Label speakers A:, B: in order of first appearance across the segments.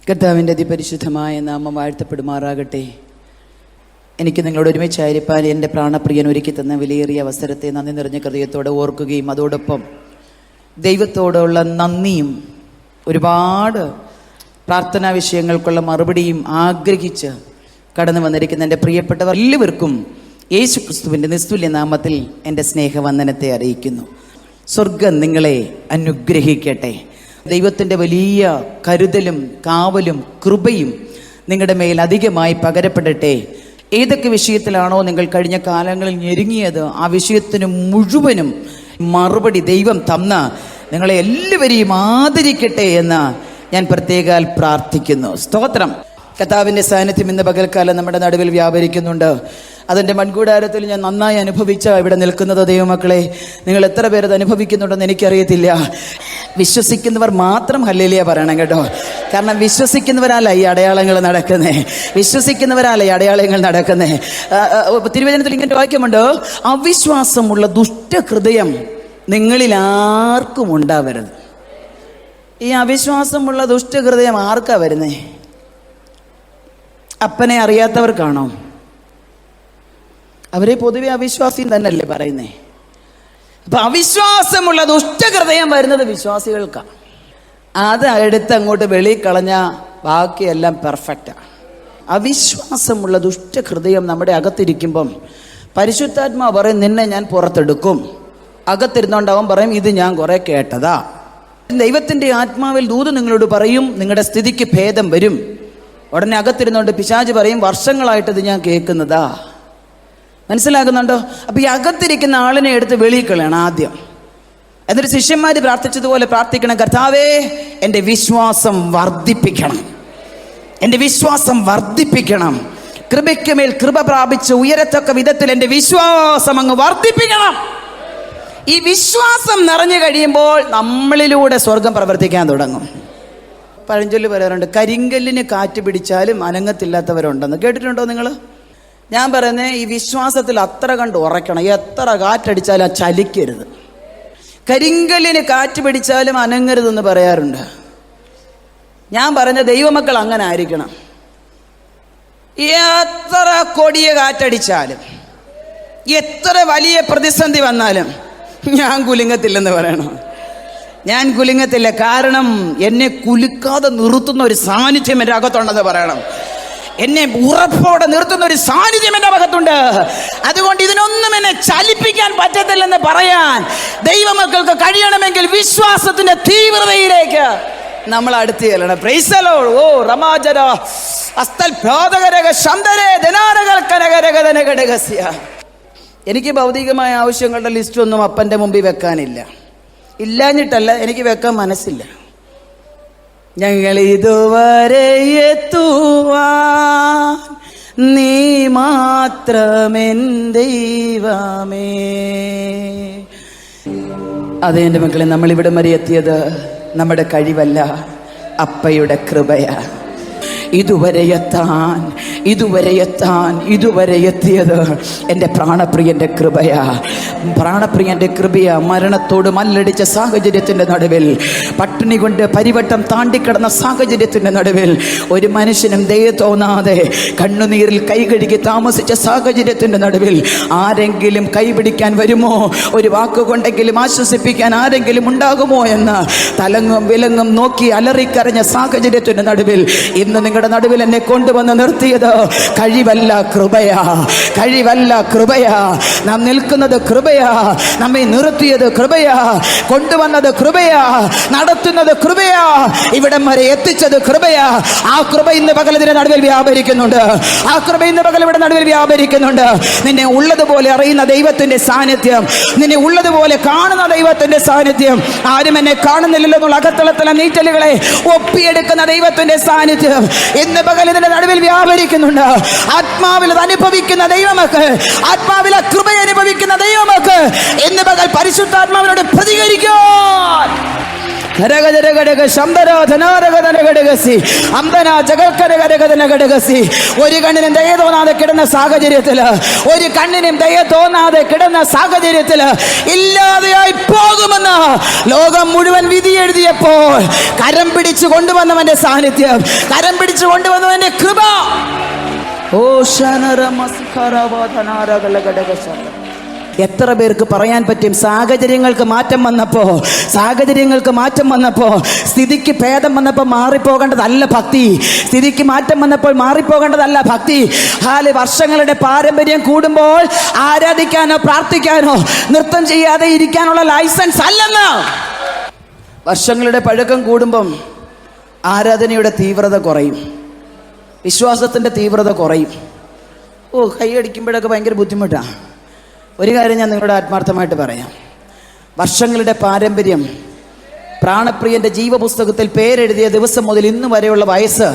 A: കർത്താവിൻ്റെ അതിപരിശുദ്ധമായ നാമം വാഴ്ത്തപ്പെടുമാറാകട്ടെ. എനിക്ക് നിങ്ങളോട് ഒരുമിച്ചായിരിക്കാൻ എൻ്റെ പ്രാണപ്രിയൻ ഒരുക്കി തന്ന വിലയേറിയ അവസരത്തെ നന്ദി നിറഞ്ഞ ഹൃദയത്തോടെ ഓർക്കുകയും അതോടൊപ്പം ദൈവത്തോടുള്ള നന്ദിയും ഒരുപാട് പ്രാർത്ഥനാ വിഷയങ്ങൾക്കുള്ള മറുപടിയും ആഗ്രഹിച്ച് കടന്നു വന്നിരിക്കുന്ന എൻ്റെ പ്രിയപ്പെട്ടവർ എല്ലാവർക്കും യേശു ക്രിസ്തുവിൻ്റെ നിസ്തുല്യ നാമത്തിൽ എൻ്റെ സ്നേഹവന്ദനത്തെ അറിയിക്കുന്നു. സ്വർഗം നിങ്ങളെ അനുഗ്രഹിക്കട്ടെ. ദൈവത്തിൻ്റെ വലിയ കരുതലും കാവലും കൃപയും നിങ്ങളുടെ മേൽ അധികമായി പകരപ്പെടട്ടെ. ഏതൊക്കെ വിഷയത്തിലാണോ നിങ്ങൾ കഴിഞ്ഞ കാലങ്ങളിൽ ഞെരുങ്ങിയത്, ആ വിഷയത്തിന് മുഴുവനും മറുപടി ദൈവം തന്ന് നിങ്ങളെ എല്ലാവരെയും ആദരിക്കട്ടെ എന്ന് ഞാൻ പ്രത്യേകം പ്രാർത്ഥിക്കുന്നു. സ്തോത്രം. കർത്താവിൻ്റെ സാന്നിധ്യം ഇന്ന് പകൽക്കാലം നമ്മുടെ നടുവിൽ വ്യാപരിക്കുന്നുണ്ട്. അതിൻ്റെ മൺകൂടാരത്തിൽ ഞാൻ നന്നായി അനുഭവിച്ച ഇവിടെ നിൽക്കുന്നത് ദൈവമക്കളെ, നിങ്ങൾ എത്ര പേരത് അനുഭവിക്കുന്നുണ്ടെന്ന് എനിക്കറിയത്തില്ല. വിശ്വസിക്കുന്നവർ മാത്രം ഹല്ലേലൂയ പറയണം കേട്ടോ. കാരണം വിശ്വസിക്കുന്നവരല്ല ഈ അടയാളങ്ങൾ നടക്കുന്നേ, വിശ്വസിക്കുന്നവരല്ല ഈ അടയാളങ്ങൾ നടക്കുന്നേ. തിരുവചനത്തിൽ ഇങ്ങനെ വാക്യമുണ്ട്, അവിശ്വാസമുള്ള ദുഷ്ടഹൃദയം നിങ്ങളിൽ ആർക്കും ഉണ്ടാവരുത്. ഈ അവിശ്വാസമുള്ള ദുഷ്ടഹൃദയം ആർക്കാ വരുന്നേ? അപ്പനെ അറിയാത്തവർക്കാണോ? അവരെ പൊതുവെ അവിശ്വാസി തന്നെയല്ലേ പറയുന്നേ. അപ്പൊ അവിശ്വാസമുള്ള ദുഷ്ടഹൃദയം വരുന്നത് വിശ്വാസികൾക്കാണ്. അത് എടുത്ത് അങ്ങോട്ട് വെളിയിൽ കളഞ്ഞ ബാക്കിയെല്ലാം പെർഫെക്റ്റാണ്. അവിശ്വാസമുള്ള ദുഷ്ടഹൃദയം നമ്മുടെ അകത്തിരിക്കുമ്പം പരിശുദ്ധാത്മാവ് പറയും, നിന്നെ ഞാൻ പുറത്തെടുക്കും. അകത്തിരുന്നോണ്ട് അവൻ പറയും, ഇത് ഞാൻ കുറെ കേട്ടതാ. ദൈവത്തിൻ്റെ ആത്മാവിൽ ദൂത് നിങ്ങളോട് പറയും, നിങ്ങളുടെ സ്ഥിതിക്ക് ഭേദം വരും. ഉടനെ അകത്തിരുന്നോണ്ട് പിശാച് പറയും, വർഷങ്ങളായിട്ട് ഇത് ഞാൻ കേൾക്കുന്നതാ. മനസ്സിലാകുന്നുണ്ടോ? അപ്പൊ ഈ അകത്തിരിക്കുന്ന ആളിനെ എടുത്ത് വെളിയിൽ കളയണം ആദ്യം. എന്നിട്ട് ശിഷ്യന്മാര് പ്രാർത്ഥിച്ചതുപോലെ പ്രാർത്ഥിക്കണം, കർത്താവേ എൻ്റെ വിശ്വാസം വർദ്ധിപ്പിക്കണം, എൻ്റെ വിശ്വാസം വർദ്ധിപ്പിക്കണം. കൃപയ്ക്ക് മേൽ കൃപ പ്രാപിച്ച് ഉയരത്തക്ക വിധത്തിൽ എൻ്റെ വിശ്വാസം അങ്ങ് വർദ്ധിപ്പിക്കണം. ഈ വിശ്വാസം നിറഞ്ഞു കഴിയുമ്പോൾ നമ്മളിലൂടെ സ്വർഗം പ്രവർത്തിക്കാൻ തുടങ്ങും. പഴഞ്ചൊല്ല് പറയാറുണ്ട്, കരിങ്കല്ലിന് കാറ്റ് പിടിച്ചാലും അനങ്ങത്തില്ലാത്തവരുണ്ടെന്ന്. കേട്ടിട്ടുണ്ടോ നിങ്ങൾ? ഞാൻ പറയുന്നത് ഈ വിശ്വാസത്തിൽ അത്ര കണ്ട് ഉറക്കണം. എത്ര കാറ്റടിച്ചാലും ആ ചലിക്കരുത്. കരിങ്കല്ലിന് കാറ്റ് പിടിച്ചാലും അനങ്ങരുതെന്ന് പറയാറുണ്ട്. ഞാൻ പറഞ്ഞ ദൈവമക്കൾ അങ്ങനെ ആയിരിക്കണം. എത്ര കൊടിയ കാറ്റടിച്ചാലും എത്ര വലിയ പ്രതിസന്ധി വന്നാലും ഞാൻ കുലുങ്ങത്തില്ലെന്ന് പറയണം. ഞാൻ കുലുങ്ങത്തില്ല. കാരണം എന്നെ കുലുക്കാതെ നിർത്തുന്ന ഒരു സാന്നിധ്യം എൻ്റെ അകത്തുണ്ടെന്ന് പറയണം. എന്നെ ഉറപ്പോടെ നിർത്തുന്ന ഒരു സാന്നിധ്യം എൻ്റെ അകത്തുണ്ട്. അതുകൊണ്ട് ഇതിനൊന്നും എന്നെ ചലിപ്പിക്കാൻ പറ്റത്തില്ലെന്ന് പറയാൻ ദൈവമക്കൾക്ക് കഴിയണമെങ്കിൽ വിശ്വാസത്തിന്റെ തീവ്രതയിലേക്ക് നമ്മൾ അടുത്ത് ചെല്ലണം. Praise the lord. ഓ റമാജര അസ്തൽ പ്രോദകരക ശന്തരേ ദനാരകൾ കനകരകദനകടകസ്യ. എനിക്ക് ഭൗതികമായ ആവശ്യങ്ങളുടെ ലിസ്റ്റ് ഒന്നും അപ്പൻ്റെ മുമ്പിൽ വെക്കാനില്ല. ഇല്ലാഞ്ഞിട്ടല്ല, എനിക്ക് വെക്കാൻ മനസ്സില്ല. ഞങ്ങൾ ഇതുവരെ എത്തുവാൻ നീ മാത്രമെൻ ദൈവമേ. അതെ എൻ്റെ മക്കളെ, നമ്മളിവിടം വരെ എത്തിയത് നമ്മുടെ കഴിവല്ല, അപ്പയുടെ കൃപയാ. ഇതുവരെ എത്തിയത് എൻ്റെ പ്രാണപ്രിയൻ്റെ കൃപയാ. പ്രാണപ്രിയൻ്റെ കൃപയാ. മരണത്തോട് മല്ലടിച്ച സാഹചര്യത്തിൻ്റെ നടുവിൽ, പട്ടിണി കൊണ്ട് പരിവട്ടം താണ്ടിക്കിടന്ന സാഹചര്യത്തിൻ്റെ നടുവിൽ, ഒരു മനുഷ്യനും ദയ തോന്നാതെ കണ്ണുനീരിൽ കൈകഴുകി താമസിച്ച സാഹചര്യത്തിൻ്റെ നടുവിൽ ആരെങ്കിലും കൈപിടിക്കാൻ വരുമോ, ഒരു വാക്കുകൊണ്ടെങ്കിലും ആശ്വസിപ്പിക്കാൻ ആരെങ്കിലും ഉണ്ടാകുമോ എന്ന് തലങ്ങും വിലങ്ങും നോക്കി അലറിക്കരഞ്ഞ സാഹചര്യത്തിൻ്റെ നടുവിൽ ഇന്ന് നിങ്ങളുടെ നടുവിൽ എന്നെ കൊണ്ടുവന്ന് നിർത്തിയത് കഴിവല്ല, കൃപയാ. കഴിവല്ല, കൃപയാ. നാം നിൽക്കുന്നത് കൃപയാ. നമ്മെ നിർത്തിയത് കൃപയാ. കൊണ്ടുവന്നത് കൃപയാ. നടത്തുന്നത് കൃപയാ. ഇവിടം വരെ എത്തിച്ചത് കൃപയാ. ആ കൃപ ഇന്ന് പകൽ ഇതിന്റെ നടുവിൽ വ്യാപരിക്കുന്നുണ്ട്. ആ കൃപ ഇന്ന് പകൽ ഇവിടെ നടുവിൽ വ്യാപരിക്കുന്നുണ്ട്. നിന്നെ ഉള്ളതുപോലെ അറിയുന്ന ദൈവത്തിന്റെ സാന്നിധ്യം, നിന്നെ ഉള്ളതുപോലെ കാണുന്ന ദൈവത്തിന്റെ സാന്നിധ്യം, ആരും എന്നെ കാണുന്നില്ലല്ലോ എന്നുള്ള അകത്തളത്തിലെ നീറ്റലുകളെ ഒപ്പിയെടുക്കുന്ന ദൈവത്തിന്റെ സാന്നിധ്യം ഇന്ന് പകൽ ഇതിന്റെ നടുവിൽ വ്യാപരിക്കുന്നുണ്ട്. ആത്മാവിൽ അത് അനുഭവിക്കുന്ന ദൈവമക്കൾ, ആത്മാവിൽ കൃപ അനുഭവിക്കുന്ന ദൈവമക്കൾ ഇന്ന് പകൽ പരിശുദ്ധാത്മാവിനോട് പ്രതികരിക്കാൻ ഒരു കണ്ണിനും ദയ തോന്നാതെ കിടന്ന സാഹചര്യത്തില്, ഒരു കണ്ണിനും ദയ തോന്നാതെ കിടന്ന സാഹചര്യത്തില് ഇല്ലാതെയായി പോകുമെന്ന് ലോകം മുഴുവൻ വിധി എഴുതിയപ്പോൾ കരം പിടിച്ചു കൊണ്ടുവന്നവന്റെ സാന്നിധ്യം, കരം പിടിച്ചു കൊണ്ടുവന്നവന്റെ കൃപ. എത്ര പേർക്ക് പറയാൻ പറ്റും, സാഹചര്യങ്ങൾക്ക് മാറ്റം വന്നപ്പോ സ്ഥിതിക്ക് ഭേദം വന്നപ്പോൾ മാറിപ്പോകേണ്ടതല്ല ഭക്തി, സ്ഥിതിക്ക് മാറ്റം വന്നപ്പോൾ മാറിപ്പോകേണ്ടതല്ല ഭക്തി. വർഷങ്ങളുടെ പാരമ്പര്യം കൂടുമ്പോൾ ആരാധിക്കാനോ പ്രാർത്ഥിക്കാനോ നൃത്തം ചെയ്യാതെ ഇരിക്കാനുള്ള ലൈസൻസ് അല്ലെന്ന്. വർഷങ്ങളുടെ പഴക്കം കൂടുമ്പം ആരാധനയുടെ തീവ്രത കുറയും, വിശ്വാസത്തിൻ്റെ തീവ്രത കുറയും. കൈയടിക്കുമ്പോഴൊക്കെ ഭയങ്കര ബുദ്ധിമുട്ടാണ്. ഒരു കാര്യം ഞാൻ നിങ്ങളോട് ആത്മാർത്ഥമായിട്ട് പറയാം. വർഷങ്ങളുടെ പാരമ്പര്യം, പ്രാണപ്രിയൻ്റെ ജീവപുസ്തകത്തിൽ പേരെഴുതിയ ദിവസം മുതൽ ഇന്ന് വരെയുള്ള വയസ്സ്,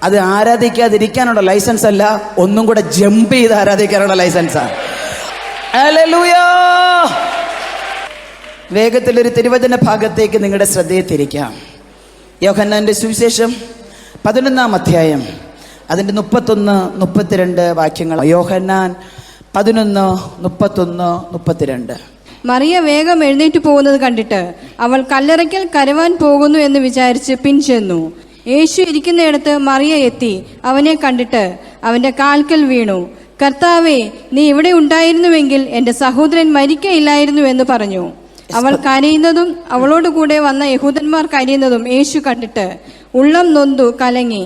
A: അത് ആരാധിക്കാതിരിക്കാനുള്ള ലൈസൻസ് അല്ല, ഒന്നും കൂടെ ജമ്പ് ചെയ്ത് ആരാധിക്കാനുള്ള ലൈസൻസാണ്. ഹല്ലേലൂയ. വേഗത്തിലൊരു തിരുവചന ഭാഗത്തേക്ക് നിങ്ങളുടെ ശ്രദ്ധയെ തിരിക്കാം. യോഹന്നാന്റെ സുവിശേഷം 11-ാം അധ്യായം, അതിൻ്റെ 31-32 വാക്യങ്ങൾ. യോഹന്നാൻ 11:31-32.
B: മറിയ വേഗം എഴുന്നേറ്റ് പോകുന്നത് കണ്ടിട്ട് അവൾ കല്ലറയ്ക്കൽ കരവാൻ പോകുന്നു എന്ന് വിചാരിച്ച് പിൻചെന്നു. യേശു ഇരിക്കുന്നിടത്ത് മറിയ എത്തി അവനെ കണ്ടിട്ട് അവന്റെ കാൽക്കൽ വീണു. കർത്താവേ, നീ ഇവിടെ ഉണ്ടായിരുന്നുവെങ്കിൽ എൻ്റെ സഹോദരൻ മരിക്കയില്ലായിരുന്നു എന്ന് പറഞ്ഞു. അവൾ കരയുന്നതും അവളോട് കൂടെ വന്ന യഹൂദന്മാർ കരയുന്നതും യേശു കണ്ടിട്ട് ഉള്ളം നൊന്തു കലങ്ങി.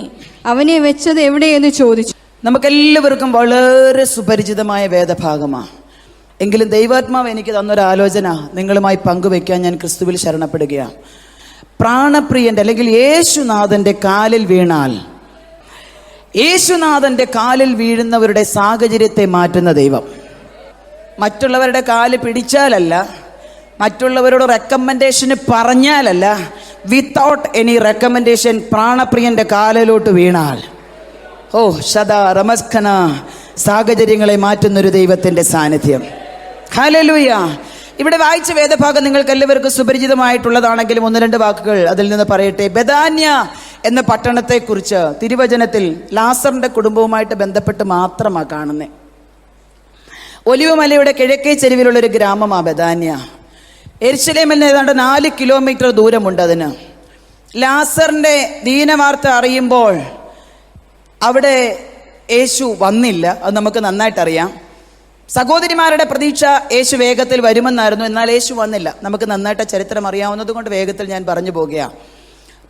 B: അവനെ വെച്ചത് എവിടെയെന്ന് ചോദിച്ചു.
A: നമുക്കെല്ലാവർക്കും വളരെ സുപരിചിതമായ വേദഭാഗമാണ്. എങ്കിലും ദൈവാത്മാവ് എനിക്ക് തന്നൊരാലോചന നിങ്ങളുമായി പങ്കുവെക്കാൻ ഞാൻ ക്രിസ്തുവിൽ ശരണപ്പെടുകയാണ്. പ്രാണപ്രിയൻ്റെ അല്ലെങ്കിൽ യേശുനാഥൻ്റെ കാലിൽ വീണാൽ, യേശുനാഥൻ്റെ കാലിൽ വീഴുന്നവരുടെ സാഹചര്യത്തെ മാറ്റുന്ന ദൈവം. മറ്റുള്ളവരുടെ കാല് പിടിച്ചാലല്ല, മറ്റുള്ളവരോട് റെക്കമെൻഡേഷന് പറഞ്ഞാലല്ല, വിത്തൗട്ട് എനി റെക്കമെൻഡേഷൻ പ്രാണപ്രിയൻ്റെ കാലിലോട്ട് വീണാൽ, റമസ്ഖന, സാഹചര്യങ്ങളെ മാറ്റുന്നൊരു ദൈവത്തിൻ്റെ സാന്നിധ്യം. ഹല്ലേലൂയ. ഇവിടെ വായിച്ച വേദഭാഗം നിങ്ങൾക്ക് എല്ലാവർക്കും സുപരിചിതമായിട്ടുള്ളതാണെങ്കിലും 1-2 വാക്കുകൾ അതിൽ നിന്ന് പറയട്ടെ. ബെഥാന്യ എന്ന പട്ടണത്തെക്കുറിച്ച് തിരുവചനത്തിൽ ലാസറിന്റെ കുടുംബവുമായിട്ട് ബന്ധപ്പെട്ട് മാത്രമാണ് കാണുന്നത്. ഒലിവ് മലയുടെ കിഴക്കേ ചെരുവിലുള്ളൊരു ഗ്രാമമാണ് ബെഥാന്യ. യെരുശലേമിൽ നിന്ന് ഏതാണ്ട് 4 കിലോമീറ്റർ ദൂരമുണ്ട് അതിന്. ലാസറിന്റെ ദീനവാർത്ത അറിയുമ്പോൾ അവിടെ യേശു വന്നില്ല, അത് നമുക്ക് നന്നായിട്ടറിയാം. സഹോദരിമാരുടെ പ്രതീക്ഷ യേശു വേഗത്തിൽ വരുമെന്നായിരുന്നു, എന്നാൽ യേശു വന്നില്ല. നമുക്ക് നന്നായിട്ട് ചരിത്രം അറിയാവുന്നത് കൊണ്ട് വേഗത്തിൽ ഞാൻ പറഞ്ഞു പോകുകയാണ്.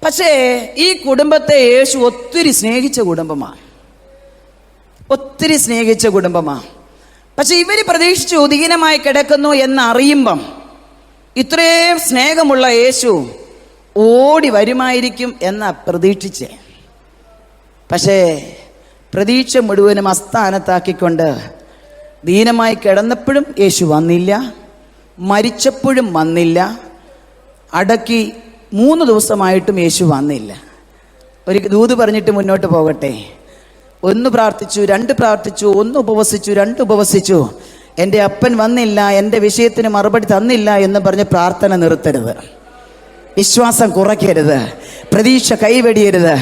A: പക്ഷേ ഈ കുടുംബത്തെ യേശു ഒത്തിരി സ്നേഹിച്ച കുടുംബമാണ്. പക്ഷെ ഇവർ പ്രതീക്ഷിച്ചു ദീനമായി കിടക്കുന്നു എന്നറിയുമ്പം ഇത്രയും സ്നേഹമുള്ള യേശു ഓടി വരുമായിരിക്കും എന്ന പ്രതീക്ഷിച്ചേ. പക്ഷേ പ്രതീക്ഷ മുഴുവനും അസ്ഥാനത്താക്കിക്കൊണ്ട് ദീനമായി കിടന്നപ്പോഴും യേശു വന്നില്ല, മരിച്ചപ്പോഴും വന്നില്ല, അടക്കി 3 ദിവസമായിട്ടും യേശു വന്നില്ല. ഒരു ദൂത് പറഞ്ഞിട്ട് മുന്നോട്ട് പോകട്ടെ. 1 പ്രാർത്ഥിച്ചു, 2 പ്രാർത്ഥിച്ചു, 1 ഉപവസിച്ചു, 2 ഉപവസിച്ചു, എൻ്റെ അപ്പൻ വന്നില്ല, എൻ്റെ വിഷയത്തിന് മറുപടി തന്നില്ല എന്ന് പറഞ്ഞ് പ്രാർത്ഥന നിർത്തരുത്, വിശ്വാസം കുറയ്ക്കരുത്, പ്രതീക്ഷ കൈവെടിയരുത്.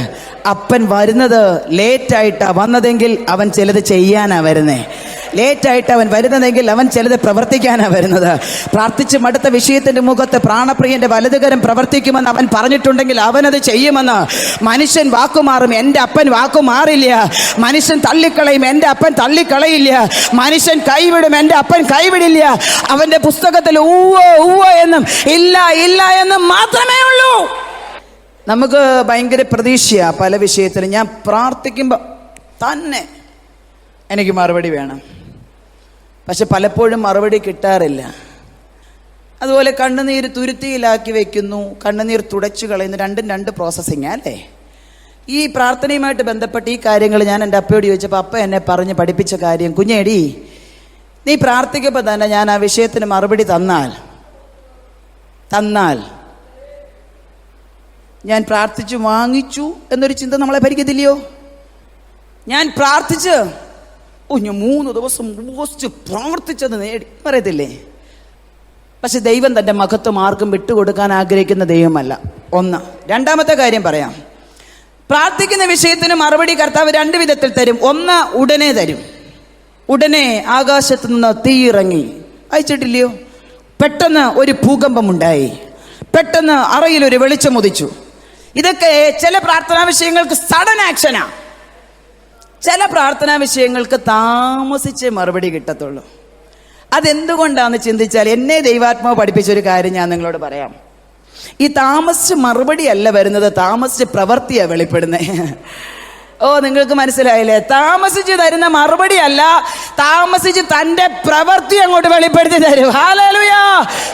A: അപ്പൻ വരുന്നത് ലേറ്റായിട്ടാണ് വന്നതെങ്കിൽ അവൻ ചിലത് ചെയ്യാനാണ് വരുന്നേ. ലേറ്റായിട്ട് അവൻ വരുന്നതെങ്കിൽ അവൻ ചിലത് പ്രവർത്തിക്കാനാണ് വരുന്നത്. പ്രാർത്ഥിച്ച് മടുത്ത വിഷയത്തിൻ്റെ മുഖത്ത് പ്രാണപ്രിയൻ്റെ വലതുകരം പ്രവർത്തിക്കുമെന്ന് അവൻ പറഞ്ഞിട്ടുണ്ടെങ്കിൽ അവനത് ചെയ്യുമെന്ന്. മനുഷ്യൻ വാക്കുമാറും, എൻ്റെ അപ്പൻ വാക്കുമാറില്ല. മനുഷ്യൻ തള്ളിക്കളയും, എൻ്റെ അപ്പൻ തള്ളിക്കളയില്ല. മനുഷ്യൻ കൈവിടും, എൻ്റെ അപ്പൻ കൈവിടില്ല. അവൻ്റെ പുസ്തകത്തിൽ ഊവോ എന്നും ഇല്ല ഇല്ല എന്നും മാത്രമേ ഉള്ളൂ. നമുക്ക് ഭയങ്കര പ്രതീക്ഷയാണ് പല വിഷയത്തിലും. ഞാൻ പ്രാർത്ഥിക്കുമ്പോൾ തന്നെ എനിക്ക് മറുപടി വേണം, പക്ഷെ പലപ്പോഴും മറുപടി കിട്ടാറില്ല. അതുപോലെ കണ്ണുനീർ തുരുത്തിയിലാക്കി വെക്കുന്നു, കണ്ണുനീർ തുടച്ചു കളയുന്നു. 2 പ്രോസസ്സിങ് അല്ലേ? ഈ പ്രാർത്ഥനയുമായിട്ട് ബന്ധപ്പെട്ട് ഈ കാര്യങ്ങൾ ഞാൻ എൻ്റെ അപ്പയോട് ചോദിച്ചപ്പോൾ അപ്പ എന്നെ പറഞ്ഞ് പഠിപ്പിച്ച കാര്യം, കുഞ്ഞേടി നീ പ്രാർത്ഥിക്കുമ്പോൾ തന്നെ ഞാൻ ആ വിഷയത്തിന് മറുപടി തന്നാൽ ഞാൻ പ്രാർത്ഥിച്ചു വാങ്ങിച്ചു എന്നൊരു ചിന്ത നമ്മളെ ഭരിക്കത്തില്ലയോ? ഞാൻ പ്രാർത്ഥിച്ച് ഞാൻ 3 ദിവസം ഉപവസിച്ച് പ്രാർത്ഥിച്ചത് നേടി പറയത്തില്ലേ? പക്ഷെ ദൈവം തൻ്റെ മഹത്വം ആർക്കും വിട്ടുകൊടുക്കാൻ ആഗ്രഹിക്കുന്ന ദൈവമല്ല. ഒന്ന്. രണ്ടാമത്തെ കാര്യം പറയാം. പ്രാർത്ഥിക്കുന്ന വിഷയത്തിന് മറുപടി കർത്താവ് രണ്ട് വിധത്തിൽ തരും. ഒന്ന്, ഉടനെ തരും. ഉടനെ ആകാശത്തു നിന്ന് തീ ഇറങ്ങി, അയച്ചിട്ടില്ലയോ? പെട്ടെന്ന് ഒരു ഭൂകമ്പമുണ്ടായി, പെട്ടെന്ന് അറയിൽ ഒരു വെളിച്ചം ഉദിച്ചു. ഇതൊക്കെ ചില പ്രാർത്ഥനാ വിഷയങ്ങൾക്ക് സഡൻ ആക്ഷനാ. ചില പ്രാർത്ഥനാ വിഷയങ്ങൾക്ക് താമസിച്ചേ മറുപടി കിട്ടത്തുള്ളൂ. അതെന്തുകൊണ്ടാണെന്ന് ചിന്തിച്ചാൽ, എന്നെ ദൈവാത്മാവ് പഠിപ്പിച്ചൊരു കാര്യം ഞാൻ നിങ്ങളോട് പറയാം. ഈ താമസിച്ച് മറുപടി അല്ല വരുന്നത്, താമസിച്ച് പ്രവൃത്തിയാണ് വെളിപ്പെടുന്നത്. ഓ, നിങ്ങൾക്ക് മനസ്സിലായില്ലേ? താമസിച്ച് തരുന്ന മറുപടി അല്ല, താമസിച്ച് തൻ്റെ പ്രവൃത്തി അങ്ങോട്ട് വെളിപ്പെടുത്തി തരും. ഹല്ലേലൂയ.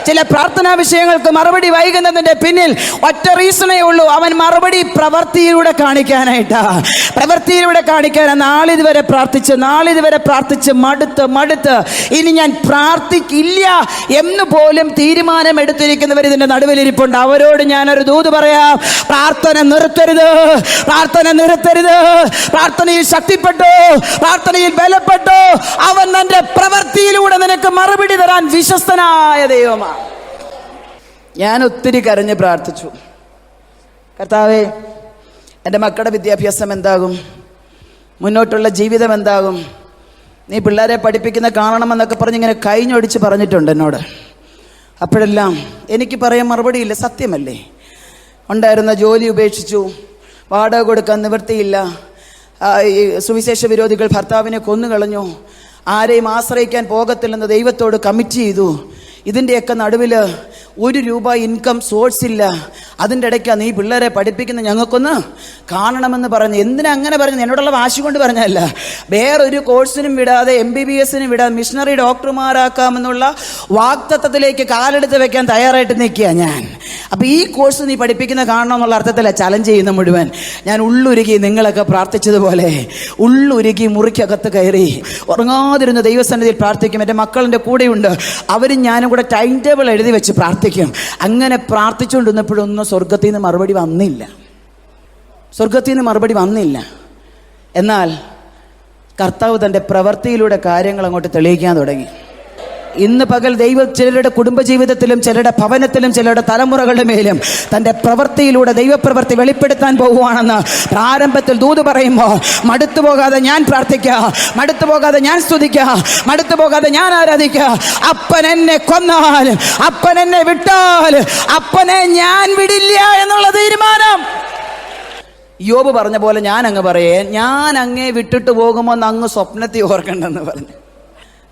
A: ചില പ്രാർത്ഥനാ വിഷയങ്ങൾക്ക് മറുപടി വൈകുന്നതിൻ്റെ പിന്നിൽ ഒറ്റ റീസണേ ഉള്ളൂ. അവൻ മറുപടി പ്രവൃത്തിയിലൂടെ കാണിക്കാനായിട്ടാ. പ്രവൃത്തിയിലൂടെ കാണിക്കാൻ നാളിതുവരെ പ്രാർത്ഥിച്ച് മടുത്ത് ഇനി ഞാൻ പ്രാർത്ഥിക്കില്ല എന്ന് പോലും തീരുമാനമെടുത്തിരിക്കുന്നവർ ഇതിൻ്റെ നടുവിലിരിപ്പുണ്ട്. അവരോട് ഞാനൊരു ദൂത് പറയാം: പ്രാർത്ഥന നിർത്തരുത്. പ്രാർത്ഥനയിൽ ശക്തിപ്പെട്ടു, പ്രാർത്ഥനയിൽ ബലപ്പെട്ടു. അവൻ തന്റെ പ്രവൃത്തിയിലൂടെ നിനക്ക് മറുപടി തരാൻ വിശ്വസ്തനായ ദൈവമാണ്. ഞാൻ ഒത്തിരി കരഞ്ഞ് പ്രാർത്ഥിച്ചു, കർത്താവേ, എൻ്റെ മക്കളുടെ വിദ്യാഭ്യാസം എന്താകും, മുന്നോട്ടുള്ള ജീവിതം എന്താകും, നീ പിള്ളേരെ പഠിപ്പിക്കുന്ന കാണണമെന്നൊക്കെ പറഞ്ഞ് ഇങ്ങനെ കൈഞ്ഞൊടിച്ച് പറഞ്ഞിട്ടുണ്ട് എന്നോട്. അപ്പോഴെല്ലാം എനിക്ക് പറയാൻ മറുപടിയില്ല. സത്യമല്ലേ? ഉണ്ടായിരുന്ന ജോലി ഉപേക്ഷിച്ചു, വാടക കൊടുക്കാൻ നിവൃത്തിയില്ല, ഈ സുവിശേഷ വിരോധികൾ ഭർത്താവിനെ കൊന്നുകളഞ്ഞു, ആരെയും ആശ്രയിക്കാൻ പോകത്തില്ലെന്ന് ദൈവത്തോട് കമ്മിറ്റ് ചെയ്തു. ഇതിൻ്റെയൊക്കെ നടുവിൽ ₹1 ഇൻകം സോഴ്സ് ഇല്ല. അതിൻ്റെ ഇടയ്ക്കാണ് നീ പിള്ളേരെ പഠിപ്പിക്കുന്ന, ഞങ്ങൾക്കൊന്ന് കാണണമെന്ന് പറഞ്ഞു. എന്തിനാ അങ്ങനെ പറഞ്ഞു? എന്നോടുള്ള വാശി കൊണ്ട് പറഞ്ഞല്ല. വേറൊരു കോഴ്സിനും വിടാതെ, MBBSനും വിടാതെ മിഷണറി ഡോക്ടർമാരാക്കാമെന്നുള്ള വാഗ്ദത്തത്തിലേക്ക് കാലെടുത്ത് വെക്കാൻ തയ്യാറായിട്ട് നിൽക്കുക ഞാൻ. അപ്പം ഈ കോഴ്സ് നീ പഠിപ്പിക്കുന്ന കാണണമെന്നുള്ള അർത്ഥത്തിലാണ് ചലഞ്ച് ചെയ്യുന്ന മുഴുവൻ. ഞാൻ ഉള്ളുരുകി, നിങ്ങളൊക്കെ പ്രാർത്ഥിച്ചതുപോലെ ഉള്ളുരുകി മുറിക്കകത്ത് കയറി ഉറങ്ങാതിരുന്ന ദൈവസന്നിധിയിൽ പ്രാർത്ഥിക്കും. എൻ്റെ മക്കളുടെ കൂടെയുണ്ട്, അവരും ഞാനും കൂടെ ടൈം ടേബിൾ എഴുതി വെച്ച് പ്രാർത്ഥിക്കും. അങ്ങനെ പ്രാർത്ഥിച്ചുകൊണ്ടിരുന്നപ്പോഴൊന്നും സ്വർഗത്തിൽ നിന്ന് മറുപടി വന്നില്ല. എന്നാൽ കർത്താവ് തൻ്റെ പ്രവൃത്തിയിലൂടെ കാര്യങ്ങൾ അങ്ങോട്ട് തെളിയിക്കാൻ തുടങ്ങി. ഇന്ന് പകൽ ദൈവം ചിലരുടെ കുടുംബജീവിതത്തിലും ചിലരുടെ ഭവനത്തിലും ചിലരുടെ തലമുറകളുടെ മേലും തൻ്റെ പ്രവൃത്തിയിലൂടെ ദൈവപ്രവൃത്തി വെളിപ്പെടുത്താൻ പോകുവാണെന്ന് പ്രാരംഭത്തിൽ ദൂത് പറയുമ്പോൾ, മടുത്തു പോകാതെ ഞാൻ പ്രാർത്ഥിക്കുക, മടുത്തു പോകാതെ ഞാൻ സ്തുതിക്കുക, മടുത്തു പോകാതെ ഞാൻ ആരാധിക്കുക. അപ്പൻ എന്നെ കൊന്നാൽ, അപ്പൻ എന്നെ വിട്ടാൽ, അപ്പനെ ഞാൻ വിടില്ല എന്നുള്ള തീരുമാനം. യോബ് പറഞ്ഞ പോലെ ഞാൻ അങ്ങ് പറയേ, ഞാൻ അങ്ങേ വിട്ടിട്ട് പോകുമ്പോൾ അങ്ങ് സ്വപ്നത്തിൽ ഓർക്കണ്ടെന്ന് പറഞ്ഞു.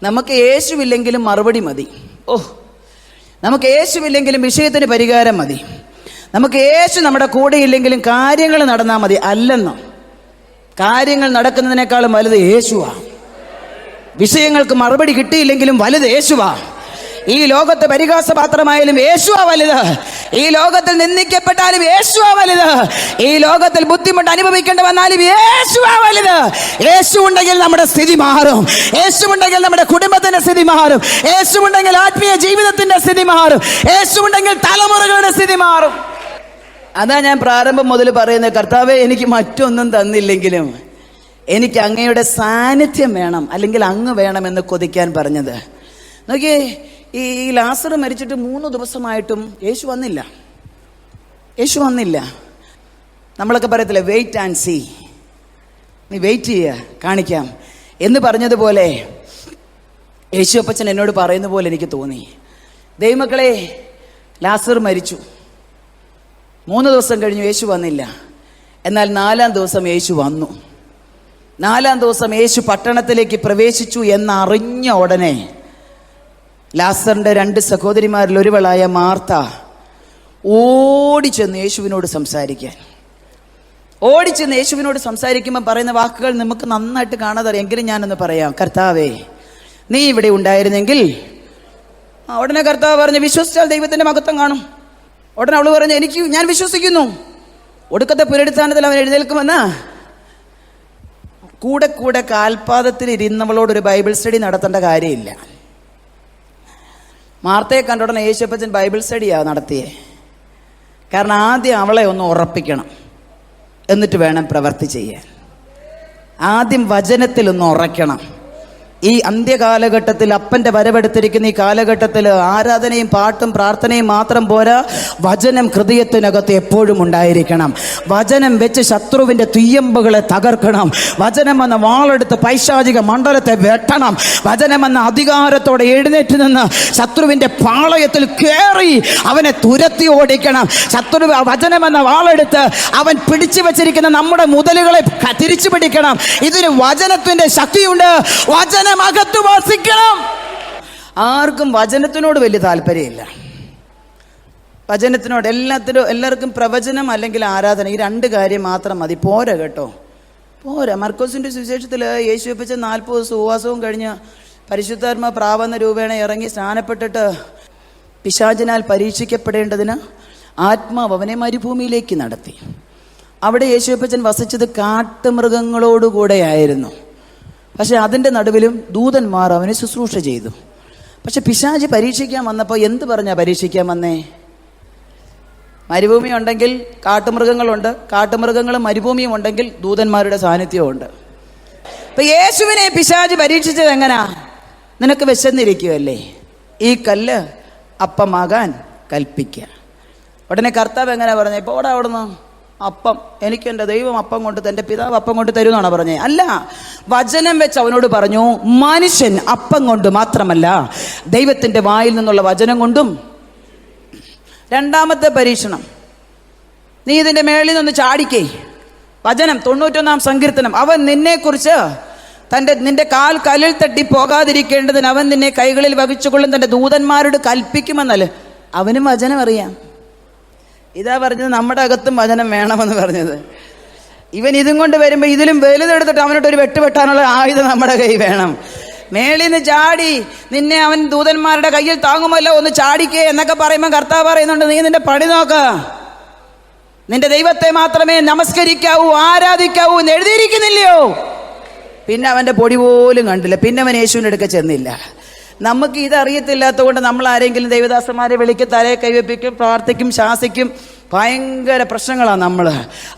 A: നമുക്ക് യേശുവില്ലെങ്കിലും മറുപടി മതി. നമുക്ക് യേശുവില്ലെങ്കിലും വിഷയത്തിന് പരിഹാരം മതി. നമുക്ക് യേശു നമ്മുടെ കൂടെ ഇല്ലെങ്കിലും കാര്യങ്ങൾ നടന്നാൽ മതി. അല്ലെന്നോ, കാര്യങ്ങൾ നടക്കുന്നതിനേക്കാളും വലുത് യേശുവാ. വിഷയങ്ങൾക്ക് മറുപടി കിട്ടിയില്ലെങ്കിലും വലുത് യേശുവാ. ഈ ലോകത്ത് പരിഹാസപാത്രമായാലും യേശുവാ വലുത്. ഈ ലോകത്തിൽ നിന്ദിക്കപ്പെട്ടാലും യേശുവാ വലുത്. ഈ ലോകത്തിൽ ബുദ്ധിമുട്ട് അനുഭവിക്കേണ്ടി വന്നാലും യേശുവാ വലുത്. യേശു ഉണ്ടെങ്കിൽ നമ്മുടെ സ്ഥിതി മാറും. യേശു ഉണ്ടെങ്കിൽ നമ്മുടെ കുടുംബത്തിന്റെ സ്ഥിതി മാറും. യേശു ഉണ്ടെങ്കിൽ ആത്മീയ ജീവിതത്തിന്റെ സ്ഥിതി മാറും. യേശു ഉണ്ടെങ്കിൽ തലമുറകളുടെ സ്ഥിതി മാറും. അതാ ഞാൻ പ്രാരംഭം മുതൽ പറയുന്നത്, കർത്താവേ, എനിക്ക് മറ്റൊന്നും തന്നില്ലെങ്കിലും എനിക്ക് അങ്ങയുടെ സാന്നിധ്യം വേണം, അല്ലെങ്കിൽ അങ്ങ് വേണമെന്ന് കൊതിക്കാൻ പറഞ്ഞത്. നോക്കിയേ, ഈ ലാസർ മരിച്ചിട്ട് 3 ദിവസമായിട്ടും യേശു വന്നില്ല. നമ്മളൊക്കെ പറയത്തില്ലേ, വെയിറ്റ് ആൻഡ് സീ, നീ വെയിറ്റ് ചെയ്യുക, കാണിക്കാം എന്ന് പറഞ്ഞതുപോലെ യേശു അപ്പച്ചൻ എന്നോട് പറയുന്ന പോലെ എനിക്ക് തോന്നി. ദൈവമക്കളെ, ലാസർ മരിച്ചു, 3 ദിവസം കഴിഞ്ഞു, യേശു വന്നില്ല. എന്നാൽ 4-ാം ദിവസം യേശു വന്നു. 4-ാം ദിവസം യേശു പട്ടണത്തിലേക്ക് പ്രവേശിച്ചു എന്നറിഞ്ഞ ഉടനെ ലാസറിൻ്റെ 2 സഹോദരിമാരിൽ ഒരുവളായ മാർത്ത ഓടിച്ചെന്ന് യേശുവിനോട് സംസാരിക്കുമ്പോൾ പറയുന്ന വാക്കുകൾ നമുക്ക് നന്നായിട്ട് കാണാതെ അറിയാം. എങ്കിലും ഞാനൊന്ന് പറയാം. കർത്താവേ, നീ ഇവിടെ ഉണ്ടായിരുന്നെങ്കിൽ. ഉടനെ കർത്താവ് പറഞ്ഞു, വിശ്വസിച്ചാൽ ദൈവത്തിൻ്റെ മഹത്വം കാണും. ഉടനെ അവള് പറഞ്ഞു, ഞാൻ വിശ്വസിക്കുന്നു. ഒടുക്കത്തെ പുനരുത്ഥാനത്തിൽ അവൻ എഴുന്നേൽക്കുമെന്ന്. കൂടെ കാൽപാദത്തിൽ ഇരുന്നവളോടൊരു ബൈബിൾ സ്റ്റഡി നടത്തേണ്ട കാര്യമില്ല. മാർത്തയെ കണ്ട ഉടനെ യേശുപ്പച്ചൻ ബൈബിൾ സ്റ്റഡിയാണ് നടത്തിയേ. കാരണം ആദ്യം അവളെ ഒന്ന് ഉറപ്പിക്കണം, എന്നിട്ട് വേണം പ്രവൃത്തി ചെയ്യാൻ. ആദ്യം വചനത്തിലൊന്ന് ഉറയ്ക്കണം, ഈ അന്ത്യകാലഘട്ടത്തിൽ, അപ്പൻ്റെ വരവെടുത്തിരിക്കുന്ന ഈ കാലഘട്ടത്തിൽ ആരാധനയും പാട്ടും പ്രാർത്ഥനയും മാത്രം പോരാ, വചനം ഹൃദയത്തിനകത്ത് എപ്പോഴും ഉണ്ടായിരിക്കണം. വചനം വെച്ച് ശത്രുവിൻ്റെ തുയ്യമ്പുകളെ തകർക്കണം. വചനം എന്ന വാളെടുത്ത് പൈശാചിക മണ്ഡലത്തെ വെട്ടണം. വചനം എന്ന അധികാരത്തോടെ എഴുന്നേറ്റ് നിന്ന് ശത്രുവിൻ്റെ പാളയത്തിൽ കയറി അവനെ തുരത്തി ഓടിക്കണം. വചനം എന്ന വാളെടുത്ത് അവൻ പിടിച്ചു വെച്ചിരിക്കുന്ന നമ്മുടെ മുതലുകളെ തിരിച്ചു പിടിക്കണം. ഇതിന് വചനത്തിൻ്റെ ശക്തിയുണ്ട്. വചനമകത്ത് വസിക്കണം. ആർക്കും വചനത്തിനോട് വലിയ താല്പര്യമില്ല. വചനത്തിനോട് എല്ലാവർക്കും പ്രവചനം അല്ലെങ്കിൽ ആരാധന, ഈ രണ്ട് കാര്യം മാത്രം മതി. പോരാ കേട്ടോ, പോരാ. മർക്കോസിൻ്റെ സുവിശേഷത്തിൽ യേശു വെപ്പിച്ച 40 ദിവസം ഉപവാസവും കഴിഞ്ഞ് പരിശുദ്ധാത്മാ പ്രാവന്ന രൂപേണ ഇറങ്ങി സ്നാനപ്പെട്ടിട്ട് പിശാചിനാൽ പരീക്ഷിക്കപ്പെടേണ്ടതിന് ആത്മാവ് അവനെ മരുഭൂമിയിലേക്ക് നടത്തി. അവിടെ യേശു വെപ്പച്ചൻ വസിച്ചത് കാട്ടുമൃഗങ്ങളോടുകൂടെയായിരുന്നു. പക്ഷെ അതിൻ്റെ നടുവിലും ദൂതന്മാർ അവനെ ശുശ്രൂഷ ചെയ്തു. പക്ഷെ പിശാച് പരീക്ഷിക്കാൻ വന്നപ്പോൾ എന്ത് പറഞ്ഞാ പരീക്ഷിക്കാൻ വന്നേ? മരുഭൂമി ഉണ്ടെങ്കിൽ കാട്ടുമൃഗങ്ങളുണ്ട്, കാട്ടുമൃഗങ്ങളും മരുഭൂമിയും ഉണ്ടെങ്കിൽ ദൂതന്മാരുടെ സാന്നിധ്യമുണ്ട്. ഇപ്പൊ യേശുവിനെ പിശാച് പരീക്ഷിച്ചത് എങ്ങനാ? നിനക്ക് വിശന്നിരിക്കുമല്ലേ, ഈ കല്ല് അപ്പമാകാൻ കൽപ്പിക്കുക. ഉടനെ കർത്താവ് എങ്ങനെ പറഞ്ഞേ? ഇപ്പോൾ ഓടാ അവിടുന്ന് അപ്പം, എനിക്ക് എൻ്റെ ദൈവം അപ്പം കൊണ്ട്, എൻ്റെ പിതാവ് അപ്പം കൊണ്ട് തരുമെന്നാണ് പറഞ്ഞേ? അല്ല, വചനം വെച്ച് അവനോട് പറഞ്ഞു, മനുഷ്യൻ അപ്പം കൊണ്ട് മാത്രമല്ല ദൈവത്തിൻ്റെ വായിൽ നിന്നുള്ള വചനം കൊണ്ടും. രണ്ടാമത്തെ പരീക്ഷണം, നീ ഇതിൻ്റെ മേളിൽ നിന്ന് ചാടിക്കേ. വചനം 91-ാം സങ്കീർത്തനം, അവൻ നിന്നെക്കുറിച്ച് നിന്റെ കാൽ കല്ലിൽ തട്ടി പോകാതിരിക്കേണ്ടതിന് അവൻ നിന്നെ കൈകളിൽ വഹിച്ചുകൊള്ളും തൻ്റെ ദൂതന്മാരോട് കൽപ്പിക്കുമെന്നല്ലേ. അവനും വചനം അറിയാം. ഇതാ പറഞ്ഞത്, നമ്മുടെ അകത്തും വചനം വേണമെന്ന് പറഞ്ഞത്. ഇവൻ ഇതും കൊണ്ട് വരുമ്പോൾ ഇതിലും വലുതെടുത്തിട്ട് അവനോട്ട് ഒരു വെട്ടാനുള്ള ആയുധം നമ്മുടെ കൈ വേണം. മേളിൽ നിന്ന് ചാടി നിന്നെ അവൻ ദൂതന്മാരുടെ കയ്യിൽ താങ്ങുമല്ലോ, ഒന്ന് ചാടിക്കേ എന്നൊക്കെ പറയുമ്പോൾ കർത്താവ് പറയുന്നുണ്ട്, നീ നിന്റെ പണി നോക്ക, നിന്റെ ദൈവത്തെ മാത്രമേ നമസ്കരിക്കാവൂ ആരാധിക്കാവൂ എന്ന് എഴുതിയിരിക്കുന്നില്ലയോ? പിന്നെ അവൻ്റെ പൊടി പോലും കണ്ടില്ല. പിന്നെ അവൻ യേശുവിൻ്റെ അടുക്ക ചെന്നില്ല. നമുക്ക് ഇതറിയത്തില്ലാത്തത് കൊണ്ട് നമ്മൾ ആരെങ്കിലും ദൈവദാസന്മാരെ വിളിക്കും, തലയെ കൈവപ്പിക്കും, പ്രാർത്ഥിക്കും, ശാസിക്കും, ഭയങ്കര പ്രശ്നങ്ങളാണ് നമ്മൾ.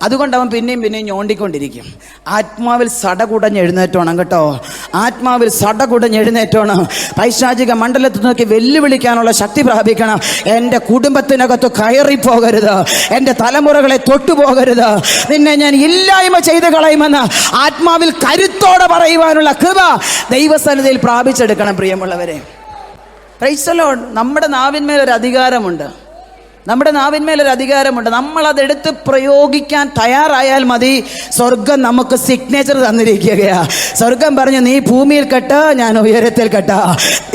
A: അതുകൊണ്ട് അവൻ പിന്നെയും ഞോണ്ടിക്കൊണ്ടിരിക്കും. ആത്മാവിൽ സടകുടഞ്ഞ് എഴുന്നേറ്റോണം കേട്ടോ, ആത്മാവിൽ സടകുടഞ്ഞ് എഴുന്നേറ്റോണം. പൈശാചിക മണ്ഡലത്തിൽ നോക്കി വെല്ലുവിളിക്കാനുള്ള ശക്തി പ്രാപിക്കണം. എൻ്റെ കുടുംബത്തിനകത്ത് കയറിപ്പോകരുത്, എൻ്റെ തലമുറകളെ തൊട്ടുപോകരുത്, നിന്നെ ഞാൻ ഇല്ലായ്മ ചെയ്ത് കളയുമെന്ന് ആത്മാവിൽ കരുത്തോടെ പറയുവാനുള്ള കൃപ ദൈവസന്നിധിയിൽ പ്രാപിച്ചെടുക്കണം. പ്രിയമുള്ളവരെ, പ്രൈസ് ദി ലോർഡ്. നമ്മുടെ നാവിന്മേലൊരു അധികാരമുണ്ട്, നമ്മുടെ നാവിന്മേലൊരു അധികാരമുണ്ട്. നമ്മളതെടുത്ത് പ്രയോഗിക്കാൻ തയ്യാറായാൽ മതി. സ്വർഗം നമുക്ക് സിഗ്നേച്ചർ തന്നിരിക്കുകയാ. സ്വർഗം പറഞ്ഞു, നീ ഭൂമിയിൽ കെട്ട, ഞാൻ ഉയരത്തിൽ കെട്ട,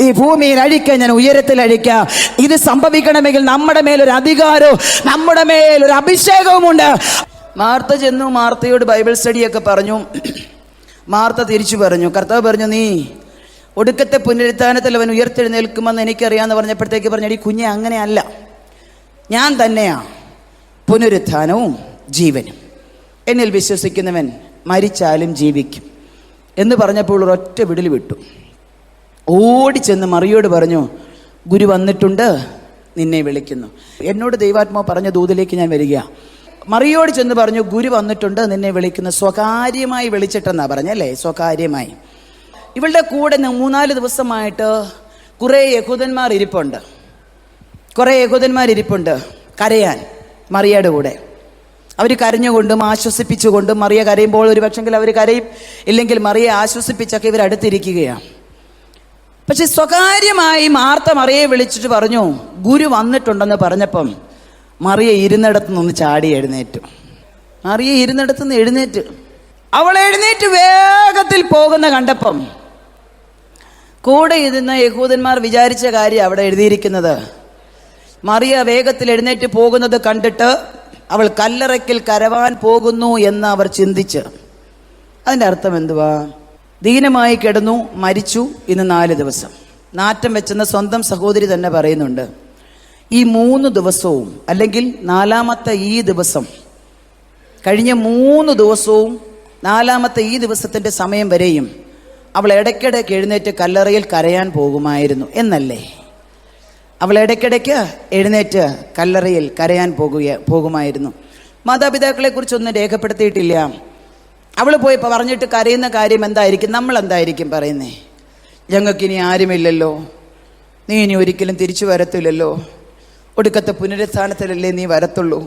A: ഈ ഭൂമിയിൽ അഴിക്ക, ഞാൻ ഉയരത്തിൽ അഴിക്ക. ഇത് സംഭവിക്കണമെങ്കിൽ നമ്മുടെ മേലൊരു അധികാരവും നമ്മുടെ മേലൊരു അഭിഷേകവുമുണ്ട്. മാർത്ത ചെന്നു മാർത്തയോട് ബൈബിൾ സ്റ്റഡിയൊക്കെ പറഞ്ഞു. മാർത്ത തിരിച്ചു പറഞ്ഞു, കർത്താവ് പറഞ്ഞു, നീ ഒടുക്കത്തെ പുനരുത്ഥാനത്തിൽ അവൻ ഉയർത്തെഴുന്നേൽക്കുമെന്ന് എനിക്കറിയാമെന്ന് പറഞ്ഞപ്പോഴത്തേക്ക് പറഞ്ഞു, എടി കുഞ്ഞെ, അങ്ങനെയല്ല, ഞാൻ തന്നെയാണ് പുനരുത്ഥാനവും ജീവനും, എന്നിൽ വിശ്വസിക്കുന്നവൻ മരിച്ചാലും ജീവിക്കും എന്ന് പറഞ്ഞപ്പോൾ ഒരൊറ്റ വിടൽ വിട്ടു. ഓടിച്ചെന്ന് മറിയോട് പറഞ്ഞു, ഗുരു വന്നിട്ടുണ്ട്, നിന്നെ വിളിക്കുന്നു. എന്നോട് ദൈവാത്മാവ് പറഞ്ഞ ദൂതിലേക്ക് ഞാൻ വരിക. മറിയോട് ചെന്ന് പറഞ്ഞു, ഗുരു വന്നിട്ടുണ്ട്, നിന്നെ വിളിക്കുന്നു. സ്വകാര്യമായി വിളിച്ചിട്ടെന്നാ പറഞ്ഞല്ലേ, സ്വകാര്യമായി. ഇവളുടെ കൂടെ 3-4 ദിവസമായിട്ട് കുറേ യഹൂദന്മാർ ഇരിപ്പുണ്ട് കരയാൻ മറിയയുടെ കൂടെ. അവർ കരഞ്ഞുകൊണ്ടും ആശ്വസിപ്പിച്ചുകൊണ്ടും, മറിയ കരയുമ്പോൾ ഒരു പക്ഷെങ്കിൽ അവർ കരയും, ഇല്ലെങ്കിൽ മറിയെ ആശ്വസിപ്പിച്ചൊക്കെ ഇവർ അടുത്തിരിക്കുകയാണ്. പക്ഷെ സ്വകാര്യമായി മാർത്ത മറിയെ വിളിച്ചിട്ട് പറഞ്ഞു, ഗുരു വന്നിട്ടുണ്ടെന്ന് പറഞ്ഞപ്പം മറിയ ഇരുന്നിടത്തുനിന്ന് ചാടി എഴുന്നേറ്റു. മറിയ ഇരുന്നിടത്തുനിന്ന് എഴുന്നേറ്റ്, അവൾ എഴുന്നേറ്റ് വേഗത്തിൽ പോകുന്ന കണ്ടപ്പം കൂടെ ഇരുന്ന യഹൂദന്മാർ വിചാരിച്ച കാര്യം അവിടെ എഴുതിയിരിക്കുന്നത്. മറിയ വേഗത്തിൽ എഴുന്നേറ്റ് പോകുന്നത് കണ്ടിട്ട് അവൾ കല്ലറയ്ക്കൽ കരവാൻ പോകുന്നു എന്ന് അവർ ചിന്തിച്ച്. അതിൻ്റെ അർത്ഥം എന്തുവാ? ദീനമായി കിടന്നു, മരിച്ചു, ഇന്ന് 4 ദിവസം. നാറ്റം വെച്ചെന്ന് സ്വന്തം സഹോദരി തന്നെ പറയുന്നുണ്ട്. ഈ 3 ദിവസവും അല്ലെങ്കിൽ 4-മത്തെ ഈ ദിവസം, കഴിഞ്ഞ 3 ദിവസവും 4-മത്തെ ഈ ദിവസത്തിൻ്റെ സമയം വരെയും അവൾ ഇടയ്ക്കിടയ്ക്ക് എഴുന്നേറ്റ് കല്ലറയിൽ കരയാൻ പോകുമായിരുന്നു എന്നല്ലേ? അവൾ ഇടയ്ക്കിടയ്ക്ക് എഴുന്നേറ്റ് കല്ലറയിൽ കരയാൻ പോകുമായിരുന്നു. മാതാപിതാക്കളെക്കുറിച്ചൊന്നും രേഖപ്പെടുത്തിയിട്ടില്ല. അവൾ പോയി പറഞ്ഞിട്ട് കരയുന്ന കാര്യം എന്തായിരിക്കും? നമ്മൾ എന്തായിരിക്കും പറയുന്നേ? ഞങ്ങൾക്കിനി ആരുമില്ലല്ലോ, നീ ഇനി ഒരിക്കലും തിരിച്ചു വരത്തില്ലല്ലോ, ഒടുക്കത്തെ പുനരുത്ഥാനത്തിലല്ലേ നീ വരത്തുള്ളൂ,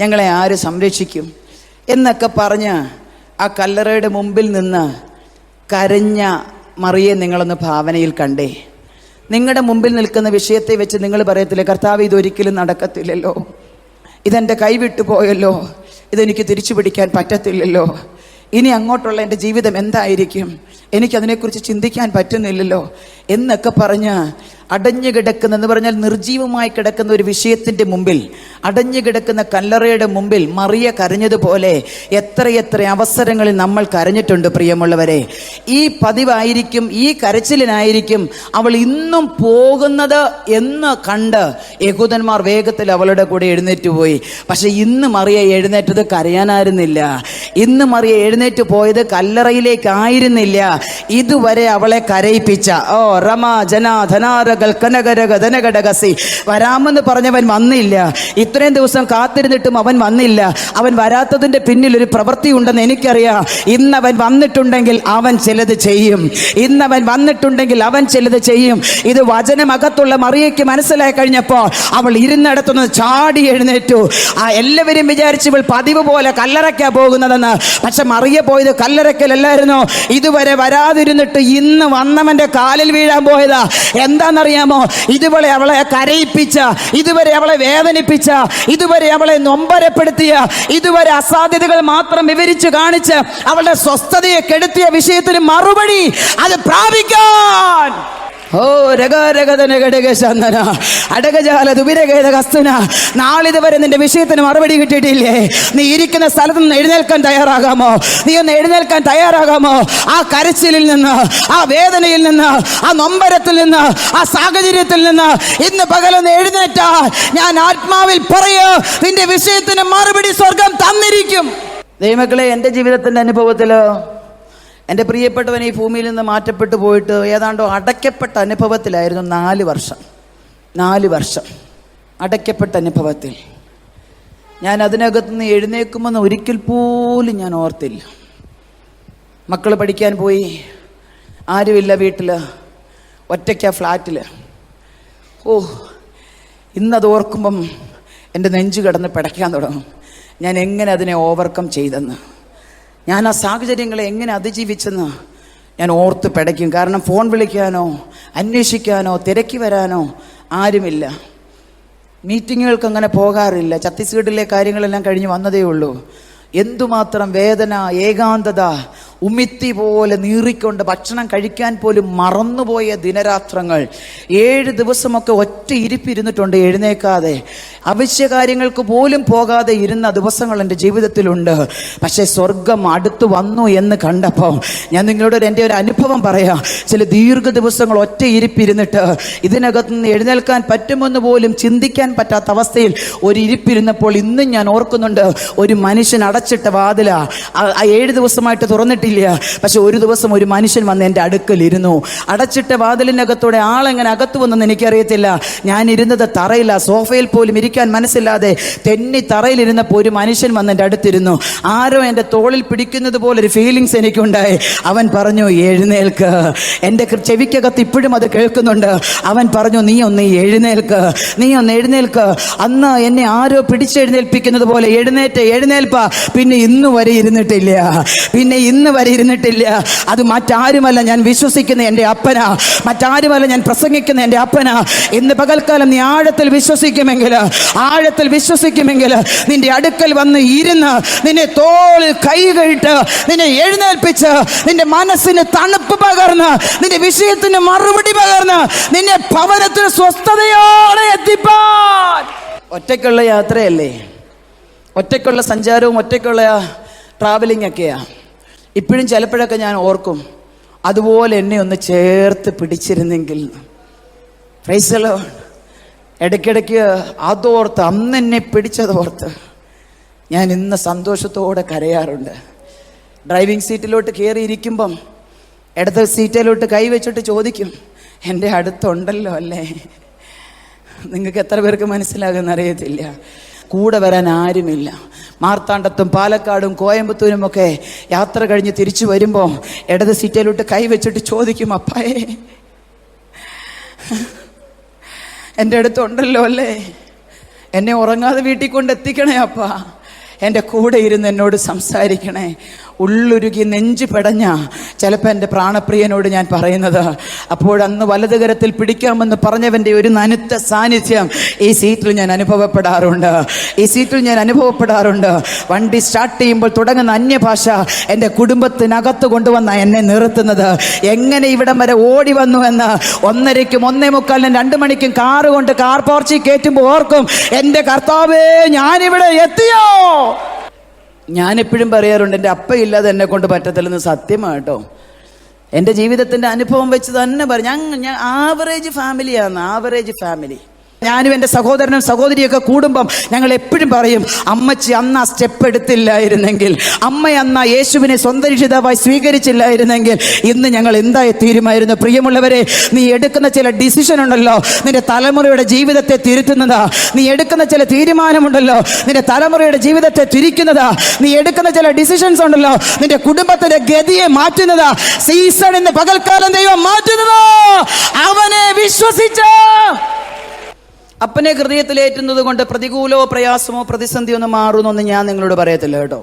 A: ഞങ്ങളെ ആര് സംരക്ഷിക്കും എന്നൊക്കെ പറഞ്ഞ് ആ കല്ലറയുടെ മുമ്പിൽ നിന്ന് കരഞ്ഞ മറിയെ നിങ്ങളൊന്ന് ഭാവനയിൽ കണ്ടേ. നിങ്ങളുടെ മുമ്പിൽ നിൽക്കുന്ന വിഷയത്തെ വെച്ച് നിങ്ങൾ പറയത്തില്ലേ, കർത്താവ് ഇതൊരിക്കലും നടക്കത്തില്ലല്ലോ, ഇതെൻ്റെ കൈവിട്ടു പോയല്ലോ, ഇതെനിക്ക് തിരിച്ചു പിടിക്കാൻ പറ്റത്തില്ലല്ലോ, ഇനി അങ്ങോട്ടുള്ള എൻ്റെ ജീവിതം എന്തായിരിക്കും, എനിക്കതിനെക്കുറിച്ച് ചിന്തിക്കാൻ പറ്റുന്നില്ലല്ലോ എന്നൊക്കെ പറഞ്ഞ് അടഞ്ഞു കിടക്കുന്ന, എന്ന് പറഞ്ഞാൽ നിർജീവമായി കിടക്കുന്ന ഒരു വിഷയത്തിൻ്റെ മുമ്പിൽ, അടഞ്ഞു കിടക്കുന്ന കല്ലറയുടെ മുമ്പിൽ മറിയ കരഞ്ഞതുപോലെ എത്രയെത്ര അവസരങ്ങളിൽ നമ്മൾ കരഞ്ഞിട്ടുണ്ട് പ്രിയമുള്ളവരെ. ഈ പതിവായിരിക്കും, ഈ കരച്ചിലിനായിരിക്കും അവൾ ഇന്നും പോകുന്നത് എന്ന് കണ്ട് യഹൂദന്മാർ വേഗത്തിൽ അവളുടെ കൂടെ എഴുന്നേറ്റ് പോയി. പക്ഷെ ഇന്ന് മറിയ എഴുന്നേറ്റത് കരയാനായിരുന്നില്ല, ഇന്ന് മറിയ എഴുന്നേറ്റ് പോയത് കല്ലറയിലേക്കായിരുന്നില്ല. ഇതുവരെ അവളെ കരയിപ്പിച്ച റമ ജന ധനാര വരാമെന്ന് പറഞ്ഞവൻ വന്നില്ല. ഇത്രയും ദിവസം കാത്തിരുന്നിട്ടും അവൻ വന്നില്ല. അവൻ വരാത്തതിന്റെ പിന്നിൽ ഒരു പ്രവൃത്തി ഉണ്ടെന്ന് എനിക്കറിയാം. ഇന്നവൻ വന്നിട്ടുണ്ടെങ്കിൽ അവൻ ചിലത് ചെയ്യും, ഇന്നവൻ വന്നിട്ടുണ്ടെങ്കിൽ അവൻ ചിലത് ചെയ്യും. ഇത് വചനമകത്തുള്ള മറിയയ്ക്ക് മനസ്സിലായി കഴിഞ്ഞപ്പോൾ അവൾ ഇരുന്നിടത്തുനിന്ന് ചാടി എഴുന്നേറ്റു. എല്ലാവരും വിചാരിച്ചു ഇവൾ പതിവ് പോലെ കല്ലറയ്ക്കാ പോകുന്നതെന്ന്. പക്ഷെ മറിയ പോയത് കല്ലറയ്ക്കലല്ലായിരുന്നു. ഇതുവരെ വരാതിരുന്നിട്ട് ഇന്ന് വന്നവന്റെ കാലിൽ വീഴാൻ പോയതാ. എന്താണെന്നറിയാമോ? ഇതുവരെ അവളെ കരയിപ്പിച്ച, ഇതുവരെ അവളെ വേദനിപ്പിച്ച, ഇതുവരെ അവളെ നൊമ്പരപ്പെടുത്തിയ, ഇതുവരെ അസാധ്യതകൾ മാത്രം വിവരിച്ചു കാണിച്ച് അവളുടെ സ്വസ്ഥതയെ കെടുത്തിയ വിഷയത്തിന് മറുപടി അത് പ്രാപിക്കാൻ നാളിതുവരെ നിന്റെ വിഷയത്തിന് മറുപടി കിട്ടിയിട്ടില്ലേ? നീ ഇരിക്കുന്ന സ്ഥലത്ത് നിന്ന് എഴുന്നേൽക്കാൻ തയ്യാറാകാമോ? നീ ഒന്ന് എഴുന്നേൽക്കാൻ തയ്യാറാകാമോ? ആ കരച്ചിലിൽ നിന്ന്, ആ വേദനയിൽ നിന്ന്, ആ നൊമ്പരത്തിൽ നിന്ന്, ആ സാഹചര്യത്തിൽ നിന്ന് ഇന്ന് പകലൊന്ന് എഴുന്നേറ്റാ ഞാൻ ആത്മാവിൽ പറയൂ, നിന്റെ വിഷയത്തിന് മറുപടി സ്വർഗം തന്നിരിക്കും. ദൈവമക്കളെ, എൻ്റെ ജീവിതത്തിൻ്റെ അനുഭവത്തിലോ എൻ്റെ പ്രിയപ്പെട്ടവൻ ഈ ഭൂമിയിൽ നിന്ന് മാറ്റപ്പെട്ടു പോയിട്ട് ഏതാണ്ടോ അടയ്ക്കപ്പെട്ട അനുഭവത്തിലായിരുന്നു 4 വർഷം അടയ്ക്കപ്പെട്ട അനുഭവത്തിൽ. ഞാൻ അതിനകത്തുനിന്ന് എഴുന്നേക്കുമെന്ന് ഒരിക്കൽ പോലും ഞാൻ ഓർത്തില്ല. മക്കൾ പഠിക്കാൻ പോയി, ആരുമില്ല വീട്ടിൽ, ഒറ്റയ്ക്ക ഫ്ലാറ്റിൽ. ഇന്നത് ഓർക്കുമ്പം എൻ്റെ നെഞ്ചു കിടന്ന് പിടയ്ക്കാൻ തുടങ്ങും. ഞാൻ എങ്ങനെ അതിനെ ഓവർകം ചെയ്തെന്ന്, ഞാൻ ആ സാഹചര്യങ്ങളെ എങ്ങനെ അതിജീവിച്ചെന്ന് ഞാൻ ഓർത്ത് പിടയ്ക്കും. കാരണം ഫോൺ വിളിക്കാനോ അന്വേഷിക്കാനോ തിരക്കി വരാനോ ആരുമില്ല. മീറ്റിങ്ങുകൾക്ക് അങ്ങനെ പോകാറില്ല. ഛത്തീസ്ഗഡിലെ കാര്യങ്ങളെല്ലാം കഴിഞ്ഞ് വന്നതേ ഉള്ളൂ. എന്തുമാത്രം വേദന, ഏകാന്തത, ഉമിത്തി പോലെ നീറിക്കൊണ്ട് ഭക്ഷണം കഴിക്കാൻ പോലും മറന്നുപോയ ദിനരാത്രങ്ങൾ. 7 ദിവസമൊക്കെ ഒറ്റ ഇരിപ്പിരുന്നിട്ടുണ്ട്, എഴുന്നേക്കാതെ, അവശ്യ കാര്യങ്ങൾക്ക് പോലും പോകാതെ ഇരുന്ന ദിവസങ്ങൾ എൻ്റെ ജീവിതത്തിലുണ്ട്. പക്ഷേ സ്വർഗം അടുത്തു വന്നു എന്ന് കണ്ടപ്പോൾ ഞാൻ നിങ്ങളോട് എൻ്റെ ഒരു അനുഭവം പറയാം. ചില ദീർഘ ദിവസങ്ങൾ ഒറ്റ ഇരിപ്പിരുന്നിട്ട് ഇതിനകത്ത് നിന്ന് എഴുന്നേൽക്കാൻ പറ്റുമെന്ന് പോലും ചിന്തിക്കാൻ പറ്റാത്ത അവസ്ഥയിൽ ഒരു ഇരിപ്പിരുന്നപ്പോൾ ഇന്നും ഞാൻ ഓർക്കുന്നുണ്ട്. ഒരു മനുഷ്യൻ അടച്ചിട്ട വാതില 7 ദിവസമായിട്ട് തുറന്നിട്ടില്ല. പക്ഷെ ഒരു ദിവസം ഒരു മനുഷ്യൻ വന്ന് എൻ്റെ അടുക്കലിരുന്നു. അടച്ചിട്ട വാതിലിനകത്തൂടെ ആളെങ്ങനെ അകത്തു വന്നെന്ന് എനിക്കറിയത്തില്ല. ഞാൻ ഇരുന്നത് തറയില്ല, സോഫയിൽ പോലും ഇരിക്കാൻ മനസ്സില്ലാതെ തെന്നി തറയിലിരുന്നപ്പോൾ ഒരു മനുഷ്യൻ വന്ന് എൻ്റെ അടുത്തിരുന്നു. ആരോ എൻ്റെ തോളിൽ പിടിക്കുന്നത് പോലൊരു ഫീലിങ്സ് എനിക്കുണ്ടായി. അവൻ പറഞ്ഞു, എഴുന്നേൽക്ക്. എൻ്റെ ചെവിക്കകത്ത് ഇപ്പോഴും അത് കേൾക്കുന്നുണ്ട്. അവൻ പറഞ്ഞു, നീ ഒന്ന് എഴുന്നേൽക്ക്, നീ ഒന്ന് എഴുന്നേൽക്ക്. അന്ന് എന്നെ ആരോ പിടിച്ചെഴുന്നേൽപ്പിക്കുന്നത് പോലെ എഴുന്നേൽപ്പ. പിന്നെ ഇന്ന് വരെ ഇരുന്നിട്ടില്ല. അത് മറ്റാരുമല്ല, ഞാൻ വിശ്വസിക്കുന്ന എൻ്റെ അപ്പനാ, മറ്റാരുമല്ല, ഞാൻ പ്രസംഗിക്കുന്ന എൻ്റെ അപ്പനാ. ഇന്ന് പകൽക്കാലം നീ ആഴത്തിൽ വിശ്വസിക്കുമെങ്കിൽ നിന്റെ അടുക്കൽ വന്ന് ഇരുന്ന് നിന്നെ തോളിൽ കൈകഴിട്ട് നിന്നെ എഴുന്നേൽപ്പിച്ച് നിന്റെ മനസ്സിന് തണുപ്പ് പകർന്ന് നിന്റെ വിഷയത്തിന് മറുപടി പകർന്ന് നിന്നെ ഭവനത്തിൽ സ്വസ്ഥതയോടെ എത്തിപ്പാൻ. ഒറ്റയ്ക്കുള്ള യാത്രയല്ലേ, ഒറ്റയ്ക്കുള്ള സഞ്ചാരവും ഒറ്റയ്ക്കുള്ള ട്രാവലിംഗ് ഒക്കെയാ. ഇപ്പോഴും ചിലപ്പോഴൊക്കെ ഞാൻ ഓർക്കും, അതുപോലെ എന്നെ ഒന്ന് ചേർത്ത് പിടിച്ചിരുന്നെങ്കിൽ. Price the Lord. ഇടയ്ക്കിടയ്ക്ക് അതോർത്ത്, അന്ന് എന്നെ പിടിച്ചതോർത്ത് ഞാൻ ഇന്ന് സന്തോഷത്തോടെ കരയാറുണ്ട്. ഡ്രൈവിംഗ് സീറ്റിലോട്ട് കയറിയിരിക്കുമ്പം ഇടത്തെ സീറ്റിലോട്ട് കൈവച്ചിട്ട് ചോദിക്കും, എൻ്റെ അടുത്തുണ്ടല്ലോ അല്ലേ? നിങ്ങൾക്ക് എത്ര പേർക്ക് മനസ്സിലാകുമെന്ന് അറിയത്തില്ല. കൂടെ വരാൻ ആരുമില്ല. മാർത്താണ്ഡത്തും പാലക്കാടും കോയമ്പത്തൂരും ഒക്കെ യാത്ര കഴിഞ്ഞ് തിരിച്ചു വരുമ്പോൾ ഇടത് സീറ്റിലോട്ട് കൈവച്ചിട്ട് ചോദിക്കും, അപ്പായേ എൻ്റെ അടുത്തുണ്ടല്ലോ അല്ലേ, എന്നെ ഉറങ്ങാതെ വീട്ടിൽ കൊണ്ട് എത്തിക്കണേ അപ്പാ. എൻ്റെ കൂടെ ഇരുന്ന് എന്നോട് സംസാരിക്കണേ. ഉള്ളുരുകി നെഞ്ചു പെടഞ്ഞ ചിലപ്പോൾ എൻ്റെ പ്രാണപ്രിയനോട് ഞാൻ പറയുന്നത്. അപ്പോഴന്ന് വലതുകരത്തിൽ പിടിക്കാമെന്ന് പറഞ്ഞവൻ്റെ ഒരു നനുത്ത സാന്നിധ്യം ഈ സീറ്റിൽ ഞാൻ അനുഭവപ്പെടാറുണ്ട്. വണ്ടി സ്റ്റാർട്ട് ചെയ്യുമ്പോൾ തുടങ്ങുന്ന അന്യഭാഷ എൻ്റെ കുടുംബത്തിനകത്ത് കൊണ്ടുവന്ന എന്നെ നിർത്തുന്നത്. എങ്ങനെ ഇവിടം വരെ ഓടി വന്നു എന്ന് 1:30-ക്കും 1:45-നും 2 മണിക്കും കാറ് കൊണ്ട് കാർ പോർച്ചിൽ കയറ്റുമ്പോൾ ഓർക്കും, എൻ്റെ കർത്താവേ ഞാനിവിടെ എത്തിയോ. ഞാനെപ്പോഴും പറയാറുണ്ട്, എൻ്റെ അപ്പയില്ലാതെ എന്നെ കൊണ്ട് പറ്റത്തില്ലെന്ന്. സത്യമാണ് കേട്ടോ. എൻ്റെ ജീവിതത്തിൻ്റെ അനുഭവം വെച്ച് തന്നെ പറയും. ഞാൻ ആവറേജ് ഫാമിലി. ഞാനും എൻ്റെ സഹോദരനും സഹോദരിയൊക്കെ കൂടുമ്പം ഞങ്ങൾ എപ്പോഴും പറയും, അമ്മച്ചി അന്ന് ആ സ്റ്റെപ്പ് എടുത്തില്ലായിരുന്നെങ്കിൽ, അമ്മ അന്ന് യേശുവിനെ സ്വന്തം രക്ഷിതാവായി സ്വീകരിച്ചില്ലായിരുന്നെങ്കിൽ ഇന്ന് ഞങ്ങൾ എന്തായി തീരുമായിരുന്നു. പ്രിയമുള്ളവരെ, നീ എടുക്കുന്ന ചില ഡിസിഷൻ ഉണ്ടല്ലോ, നിന്റെ തലമുറയുടെ ജീവിതത്തെ തിരുത്തുന്നതാ. നീ എടുക്കുന്ന ചില തീരുമാനമുണ്ടല്ലോ, നിന്റെ തലമുറയുടെ ജീവിതത്തെ തിരിക്കുന്നതാ. നീ എടുക്കുന്ന ചില ഡിസിഷൻസ് ഉണ്ടല്ലോ, നിന്റെ കുടുംബത്തിന്റെ ഗതിയെ മാറ്റുന്നതാ. സീസൺ ഇന്ന് പകൽക്കാലം ദൈവം മാറ്റുന്നതാ. അവനെ വിശ്വസിച്ച അപ്പനെ ഹൃദയത്തിലേറ്റുന്നത് കൊണ്ട് പ്രതികൂലമോ പ്രയാസമോ പ്രതിസന്ധിയോ ഒന്നും മാറുന്നൊന്നും ഞാൻ നിങ്ങളോട് പറയത്തില്ല കേട്ടോ.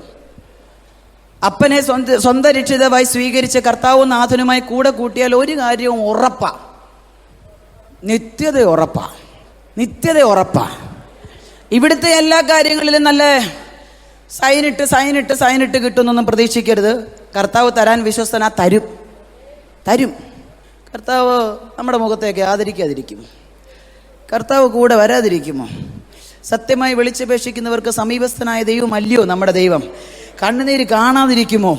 A: അപ്പനെ സ്വന്തം രക്ഷിതാവായി സ്വീകരിച്ച് കർത്താവും നാഥനുമായി കൂടെ കൂട്ടിയാൽ ഒരു കാര്യവും ഉറപ്പാ, നിത്യത ഉറപ്പാ. ഇവിടുത്തെ എല്ലാ കാര്യങ്ങളിലും നല്ല സൈനിട്ട് കിട്ടുമെന്നൊന്നും പ്രതീക്ഷിക്കരുത്. കർത്താവ് തരാൻ വിശ്വസ്തനാ, തരും. കർത്താവ് നമ്മുടെ മുഖത്തേക്ക് ആദരിക്കാതിരിക്കും? കർത്താവ് കൂടെ വരാതിരിക്കുമോ? സത്യമായി വിളിച്ചപേക്ഷിക്കുന്നവർക്ക് സമീപസ്ഥനായ ദൈവം അല്ലയോ നമ്മുടെ ദൈവം? കണ്ണുനീര് കാണാതിരിക്കുമോ?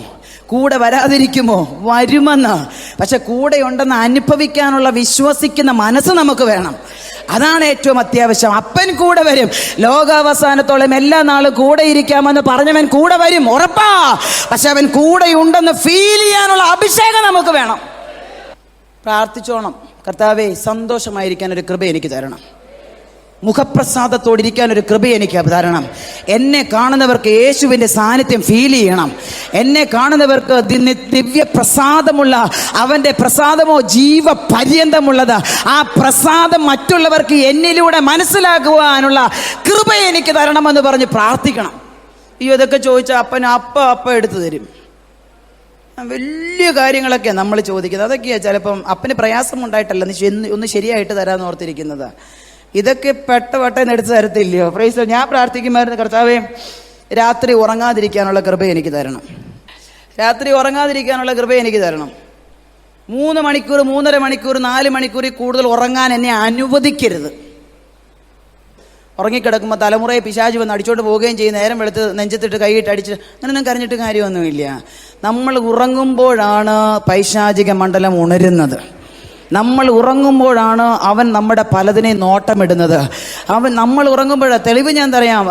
A: കൂടെ വരാതിരിക്കുമോ? വരുമെന്ന്. പക്ഷെ കൂടെ ഉണ്ടെന്ന് അനുഭവിക്കാനുള്ള വിശ്വസിക്കുന്ന മനസ്സ് നമുക്ക് വേണം. അതാണ് ഏറ്റവും അത്യാവശ്യം. അപ്പൻ കൂടെ വരും. ലോകാവസാനത്തോളം എല്ലാ നാളും കൂടെ ഇരിക്കാമെന്ന് പറഞ്ഞവൻ കൂടെ വരും, ഉറപ്പാ. പക്ഷെ അവൻ കൂടെ ഉണ്ടെന്ന് ഫീൽ ചെയ്യാനുള്ള അഭിഷേകം നമുക്ക് വേണം. പ്രാർത്ഥിച്ചോണം, കർത്താവേ സന്തോഷമായിരിക്കാൻ ഒരു കൃപ എനിക്ക് തരണം, മുഖപ്രസാദത്തോടിരിക്കാൻ ഒരു കൃപ എനിക്ക് തരണം. എന്നെ കാണുന്നവർക്ക് യേശുവിൻ്റെ സാന്നിധ്യം ഫീൽ ചെയ്യണം. എന്നെ കാണുന്നവർക്ക് ദിവ്യപ്രസാദമുള്ള അവൻ്റെ പ്രസാദമോ ജീവപര്യന്തമുള്ളത്, ആ പ്രസാദം മറ്റുള്ളവർക്ക് എന്നിലൂടെ മനസ്സിലാക്കുവാനുള്ള കൃപ എനിക്ക് തരണമെന്ന് പറഞ്ഞ് പ്രാർത്ഥിക്കണം. ഇതൊക്കെ ചോദിച്ചാൽ അപ്പ എടുത്തു തരും. വലിയ കാര്യങ്ങളൊക്കെ നമ്മൾ ചോദിക്കുന്നത്. അതൊക്കെയാണ് ചിലപ്പം അപ്പന് പ്രയാസമുണ്ടായിട്ടല്ല, ഒന്ന് ശരിയായിട്ട് തരാമെന്ന് ഓർത്തിരിക്കുന്നത്. ഇതൊക്കെ പെട്ടെന്ന് എടുത്ത് തരത്തില്ലയോ? പ്രൈസ്. ഞാൻ പ്രാർത്ഥിക്കുമായിരുന്നു, കർത്താവേ രാത്രി ഉറങ്ങാതിരിക്കാനുള്ള കൃപ എനിക്ക് തരണം. 3 മണിക്കൂർ 3.5 മണിക്കൂർ 4 മണിക്കൂറിൽ കൂടുതൽ ഉറങ്ങാൻ എന്നെ അനുവദിക്കരുത്. ഉറങ്ങിക്കിടക്കുമ്പോൾ തലമുറയെ പിശാച് വന്ന് അടിച്ചോണ്ട് പോവുകയും ചെയ്യും. നേരം വെളുത്ത് നെഞ്ചത്തിട്ട് കൈയിട്ട് അടിച്ച് അങ്ങനെയൊന്നും കരഞ്ഞിട്ട് കാര്യമൊന്നുമില്ല. നമ്മൾ ഉറങ്ങുമ്പോഴാണ് പൈശാചിക മണ്ഡലം ഉണരുന്നത്. നമ്മൾ ഉറങ്ങുമ്പോഴാണ് അവൻ നമ്മുടെ പലതിനെ നോട്ടമിടുന്നത്. നമ്മൾ ഉറങ്ങുമ്പോഴാണ്. തെളിവ് ഞാൻ പറയാം.